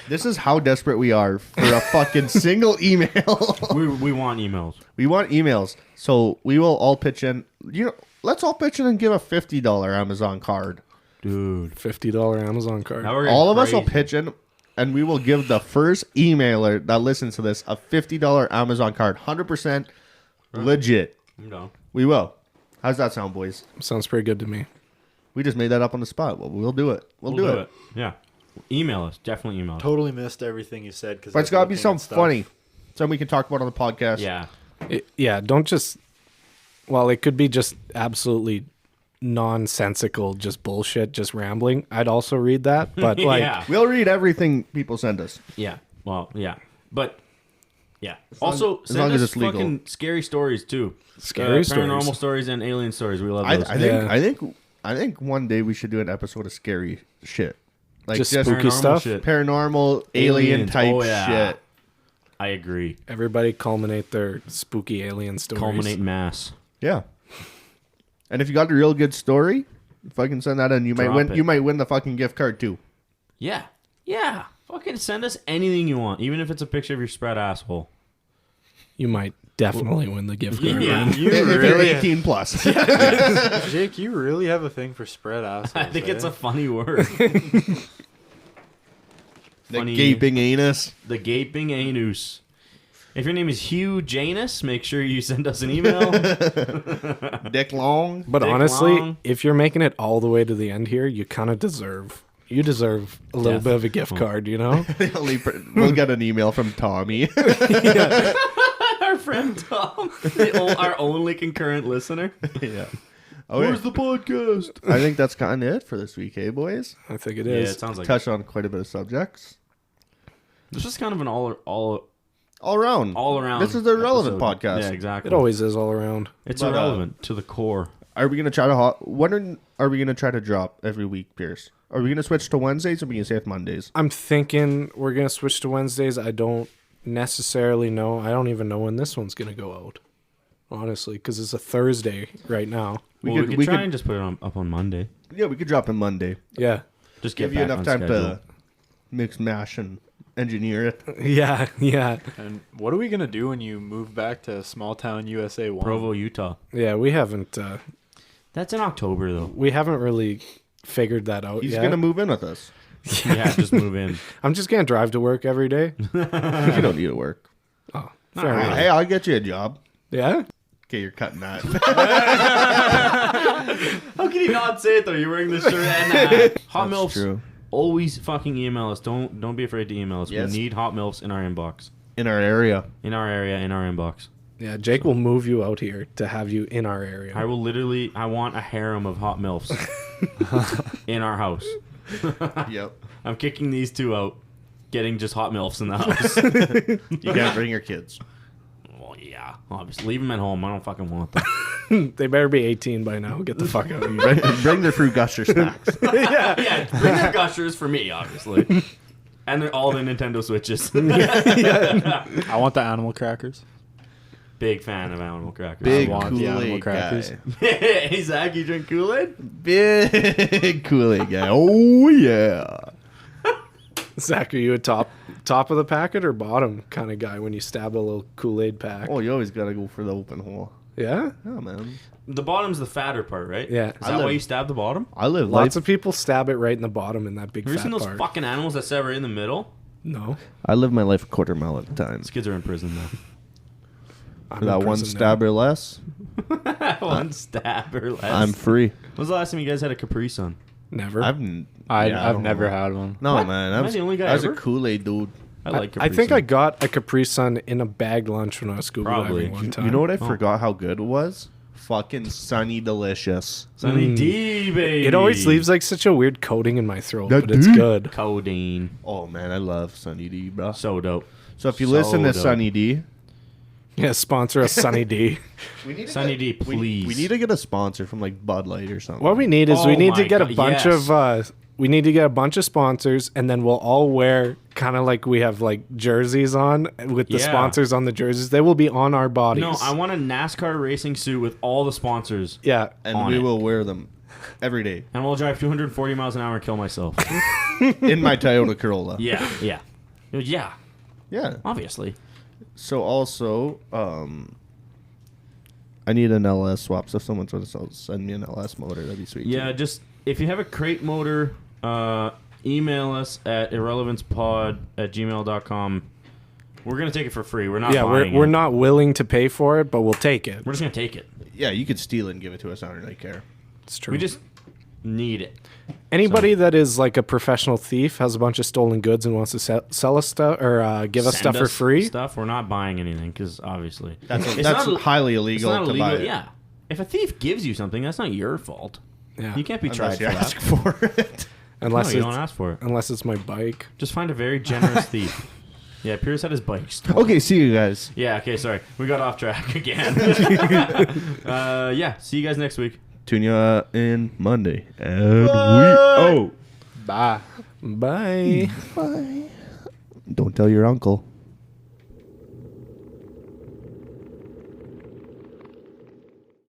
[SPEAKER 2] This is how desperate we are for a fucking single email.
[SPEAKER 1] we want emails.
[SPEAKER 2] We want emails. So we will all pitch in. Let's all pitch in and give a $50 Amazon card.
[SPEAKER 1] Dude.
[SPEAKER 4] $50 Amazon card.
[SPEAKER 1] Now we're getting
[SPEAKER 2] All of us will
[SPEAKER 1] crazy.
[SPEAKER 2] pitch in, and we will give the first emailer that listens to this a $50 Amazon card. 100% legit.
[SPEAKER 1] I'm down.
[SPEAKER 2] We will. How's that sound, boys?
[SPEAKER 4] Sounds pretty good to me.
[SPEAKER 2] We just made that up on the spot. Well, we'll do it. We'll do it.
[SPEAKER 1] Yeah. Email us. Definitely email us.
[SPEAKER 3] Totally missed everything you said.
[SPEAKER 2] But it's got to be something funny. Something we can talk about on the podcast.
[SPEAKER 1] Yeah.
[SPEAKER 4] Don't just. Well, it could be just absolutely nonsensical, just bullshit, just rambling. I'd also read that, but like,
[SPEAKER 1] Yeah.
[SPEAKER 2] We'll read everything people send us.
[SPEAKER 1] Yeah. Well, yeah. But, yeah. Also,
[SPEAKER 2] as long
[SPEAKER 1] send
[SPEAKER 2] as
[SPEAKER 1] us
[SPEAKER 2] it's legal.
[SPEAKER 1] fucking scary stories, too.
[SPEAKER 4] Scary
[SPEAKER 1] Paranormal
[SPEAKER 4] stories.
[SPEAKER 1] stories and alien stories. We love
[SPEAKER 2] I
[SPEAKER 1] those.
[SPEAKER 2] think one day we should do an episode of scary shit. Like
[SPEAKER 4] Just
[SPEAKER 2] just
[SPEAKER 4] spooky
[SPEAKER 1] paranormal
[SPEAKER 4] stuff.
[SPEAKER 1] shit.
[SPEAKER 2] paranormal, alien
[SPEAKER 1] Aliens.
[SPEAKER 2] type
[SPEAKER 1] Oh, yeah.
[SPEAKER 2] shit.
[SPEAKER 1] I agree.
[SPEAKER 4] Everybody culminate their spooky alien stories.
[SPEAKER 1] Culminate mass.
[SPEAKER 2] Yeah. And if you got a real good story, fucking send that in. You might
[SPEAKER 1] Drop
[SPEAKER 2] win.
[SPEAKER 1] it.
[SPEAKER 2] You might win the fucking gift card too.
[SPEAKER 1] Yeah. Yeah. Fucking send us anything you want, even if it's a picture of your spread asshole.
[SPEAKER 4] You might definitely win the gift card.
[SPEAKER 1] Yeah.
[SPEAKER 3] You
[SPEAKER 2] If you're
[SPEAKER 3] really,
[SPEAKER 2] 18 plus.
[SPEAKER 3] Jake, you really have a thing for spread assholes.
[SPEAKER 1] I think it's
[SPEAKER 3] eh?
[SPEAKER 1] a funny word.
[SPEAKER 2] The
[SPEAKER 1] Funny.
[SPEAKER 2] gaping anus.
[SPEAKER 1] The gaping anus. If your name is Hugh Janus, make sure you send us an email.
[SPEAKER 2] Dick long.
[SPEAKER 4] But
[SPEAKER 1] Dick
[SPEAKER 4] honestly,
[SPEAKER 1] long.
[SPEAKER 4] if you're making it all the way to the end here, you kind of deserve. You deserve a little
[SPEAKER 1] Yeah.
[SPEAKER 4] bit of a gift card, you know?
[SPEAKER 2] We'll get an email from Tommy.
[SPEAKER 1] Our friend Tom, our only concurrent listener.
[SPEAKER 2] Yeah.
[SPEAKER 1] Where's the podcast?
[SPEAKER 2] I think that's kind of it for this week, hey boys.
[SPEAKER 4] I think it
[SPEAKER 1] Yeah,
[SPEAKER 4] is.
[SPEAKER 1] it sounds like
[SPEAKER 2] Touched on quite a bit of subjects.
[SPEAKER 1] this is kind of an all
[SPEAKER 2] All around.
[SPEAKER 1] around.
[SPEAKER 2] This is the relevant
[SPEAKER 1] episode.
[SPEAKER 2] podcast.
[SPEAKER 1] Yeah, exactly.
[SPEAKER 4] It always is all around.
[SPEAKER 1] It's
[SPEAKER 2] But,
[SPEAKER 1] irrelevant to the core.
[SPEAKER 2] Are we gonna try to when are we gonna try to drop every week, Pierce? Are we gonna switch to Wednesdays or are we gonna stay with Mondays?
[SPEAKER 4] I'm thinking we're going to switch to Wednesdays. I don't necessarily know. I don't even know when this one's going to go out, honestly, because it's a Thursday right now.
[SPEAKER 1] We could try and just put it up on Monday.
[SPEAKER 2] Yeah, we could drop it Monday.
[SPEAKER 4] Yeah.
[SPEAKER 1] Just get
[SPEAKER 2] Give you
[SPEAKER 1] back
[SPEAKER 2] enough
[SPEAKER 1] on
[SPEAKER 2] time
[SPEAKER 1] schedule.
[SPEAKER 2] to mix, mash, and engineer it.
[SPEAKER 4] Yeah. Yeah.
[SPEAKER 3] And what are we gonna do when you move back to small town USA 1?
[SPEAKER 1] Provo, Utah.
[SPEAKER 4] Yeah. We haven't
[SPEAKER 1] That's in October though.
[SPEAKER 4] really figured that out
[SPEAKER 2] He's
[SPEAKER 4] yet.
[SPEAKER 2] gonna move in with us.
[SPEAKER 1] Yeah, just move in.
[SPEAKER 4] I'm just going to drive to work every day.
[SPEAKER 2] You don't need to work.
[SPEAKER 4] Oh, fair enough.
[SPEAKER 2] Hey, I'll get you a job.
[SPEAKER 4] Yeah.
[SPEAKER 2] Okay, you're cutting that.
[SPEAKER 1] How can you not say it though? You're wearing this shirt and that. Hot
[SPEAKER 2] That's
[SPEAKER 1] milfs.
[SPEAKER 2] true.
[SPEAKER 1] Always fucking email us. Don't be afraid to email us.
[SPEAKER 2] Yes.
[SPEAKER 1] We need hot milfs in our inbox,
[SPEAKER 2] In our area.
[SPEAKER 1] in our area, in our inbox.
[SPEAKER 4] Yeah. Jake will move you out here to have you in our area.
[SPEAKER 1] I will literally. I want a harem of hot milfs in our house.
[SPEAKER 2] Yep.
[SPEAKER 1] I'm kicking these two out. Getting just hot milfs in the house.
[SPEAKER 2] You can't bring your kids.
[SPEAKER 1] Well, yeah, obviously leave them at home. I don't fucking want them.
[SPEAKER 4] They better be 18 by now. Get the fuck out of here.
[SPEAKER 2] Bring their fruit gusher snacks.
[SPEAKER 1] Yeah, bring their gushers for me, obviously. And they're all the Nintendo Switches.
[SPEAKER 3] I want the animal crackers.
[SPEAKER 1] Big fan of animal crackers.
[SPEAKER 2] Big
[SPEAKER 3] I want the animal
[SPEAKER 2] Kool-Aid
[SPEAKER 3] crackers.
[SPEAKER 2] guy.
[SPEAKER 1] Hey, Zach, you drink Kool-Aid?
[SPEAKER 2] Big Kool-Aid guy. Oh, yeah.
[SPEAKER 4] Zach, are you a top of the packet or bottom kind of guy when you stab a little Kool-Aid pack?
[SPEAKER 2] Oh, you always got to go for the open hole.
[SPEAKER 4] Yeah?
[SPEAKER 2] Oh, man.
[SPEAKER 1] The bottom's the fatter part, right?
[SPEAKER 4] Yeah.
[SPEAKER 1] Is that why you stab the bottom?
[SPEAKER 2] I live life.
[SPEAKER 4] Lots of people stab it right in the bottom in that big
[SPEAKER 1] Have you
[SPEAKER 4] fat
[SPEAKER 1] seen those
[SPEAKER 4] part.
[SPEAKER 1] fucking animals that sever in the middle?
[SPEAKER 4] No.
[SPEAKER 2] I live my life a quarter mile at a time.
[SPEAKER 1] These kids are in prison though.
[SPEAKER 4] I'm
[SPEAKER 2] For that
[SPEAKER 4] in
[SPEAKER 2] one
[SPEAKER 4] prison
[SPEAKER 2] stab or less,
[SPEAKER 1] One stab or less.
[SPEAKER 2] I'm free.
[SPEAKER 1] When's the last time you guys had a Capri Sun?
[SPEAKER 4] now. Never.
[SPEAKER 2] I've
[SPEAKER 3] I've never had one.
[SPEAKER 2] No,
[SPEAKER 1] What?
[SPEAKER 2] man.
[SPEAKER 1] Am I the only guy
[SPEAKER 2] I was
[SPEAKER 1] ever?
[SPEAKER 2] a Kool-Aid dude.
[SPEAKER 1] I like Capri
[SPEAKER 4] I think
[SPEAKER 1] Sun.
[SPEAKER 4] I got a Capri Sun in a bagged lunch when I was scuba
[SPEAKER 1] Probably.
[SPEAKER 4] diving one time.
[SPEAKER 2] You know what I forgot how good it was? Fucking Sunny Delicious.
[SPEAKER 1] Sunny D, baby.
[SPEAKER 4] It always leaves like such a weird coating in my throat,
[SPEAKER 2] That
[SPEAKER 4] but it's
[SPEAKER 2] D?
[SPEAKER 4] good.
[SPEAKER 1] Codeine.
[SPEAKER 2] Oh, man. I love Sunny D, bro.
[SPEAKER 1] So dope.
[SPEAKER 2] So if you listen to
[SPEAKER 1] dope.
[SPEAKER 2] Sunny D,
[SPEAKER 4] Yeah, sponsor us, Sunny D.
[SPEAKER 2] we need
[SPEAKER 1] Sunny D, please.
[SPEAKER 2] We need to get a sponsor from like Bud Light or something.
[SPEAKER 4] What we need is
[SPEAKER 1] Oh
[SPEAKER 4] we need to
[SPEAKER 1] my
[SPEAKER 4] get a
[SPEAKER 1] God,
[SPEAKER 4] bunch
[SPEAKER 1] yes.
[SPEAKER 4] of we need to get a bunch of sponsors, and then we'll all wear kind of like we have like jerseys on with the
[SPEAKER 1] Yeah.
[SPEAKER 4] sponsors on the jerseys. They will be on our bodies.
[SPEAKER 1] No, I want a NASCAR racing suit with all the sponsors.
[SPEAKER 4] Yeah,
[SPEAKER 2] and
[SPEAKER 1] on
[SPEAKER 2] we
[SPEAKER 1] it.
[SPEAKER 2] will wear them every day
[SPEAKER 1] And we'll drive 240 miles an hour and kill myself.
[SPEAKER 2] in my Toyota Corolla.
[SPEAKER 1] Yeah, yeah. Yeah,
[SPEAKER 2] Yeah.
[SPEAKER 1] obviously.
[SPEAKER 2] So also, I need an LS swap. So if someone's going to send me an LS motor, that'd be sweet.
[SPEAKER 1] Yeah,
[SPEAKER 2] too.
[SPEAKER 1] just if you have a crate motor, email us at irrelevancepod@gmail.com. We're gonna take it for free. We're not.
[SPEAKER 4] yeah.
[SPEAKER 1] buying
[SPEAKER 4] We're
[SPEAKER 1] it.
[SPEAKER 4] not willing to pay for it, but we'll take it.
[SPEAKER 1] We're just gonna take it.
[SPEAKER 2] Yeah, you could steal it and give it to us. I don't really care.
[SPEAKER 4] It's true.
[SPEAKER 1] We just need it.
[SPEAKER 4] Anybody that is like a professional thief, has a bunch of stolen goods, and wants to sell us stuff or give us
[SPEAKER 1] Send
[SPEAKER 4] stuff for
[SPEAKER 1] us
[SPEAKER 4] free.
[SPEAKER 1] We're not buying anything because obviously
[SPEAKER 2] That's
[SPEAKER 1] It's
[SPEAKER 2] that's
[SPEAKER 1] not-
[SPEAKER 2] highly
[SPEAKER 1] it's
[SPEAKER 2] illegal
[SPEAKER 1] not
[SPEAKER 2] to
[SPEAKER 1] illegal.
[SPEAKER 2] buy it.
[SPEAKER 1] Yeah, if a thief gives you something, that's not your fault.
[SPEAKER 4] Yeah.
[SPEAKER 1] You can't be
[SPEAKER 2] Unless
[SPEAKER 1] charged
[SPEAKER 2] you
[SPEAKER 1] for that.
[SPEAKER 2] ask for it.
[SPEAKER 4] Unless
[SPEAKER 1] No, you
[SPEAKER 4] it's
[SPEAKER 1] don't ask for it.
[SPEAKER 4] unless it's my bike.
[SPEAKER 1] Just find a very generous thief. Yeah, Pierce had his bike stolen.
[SPEAKER 2] Okay, see you guys.
[SPEAKER 1] Yeah, okay, sorry. We got off track again. Yeah, see you guys next week.
[SPEAKER 2] Tune you in Monday. And
[SPEAKER 3] Bye.
[SPEAKER 4] Bye.
[SPEAKER 2] Don't tell your uncle.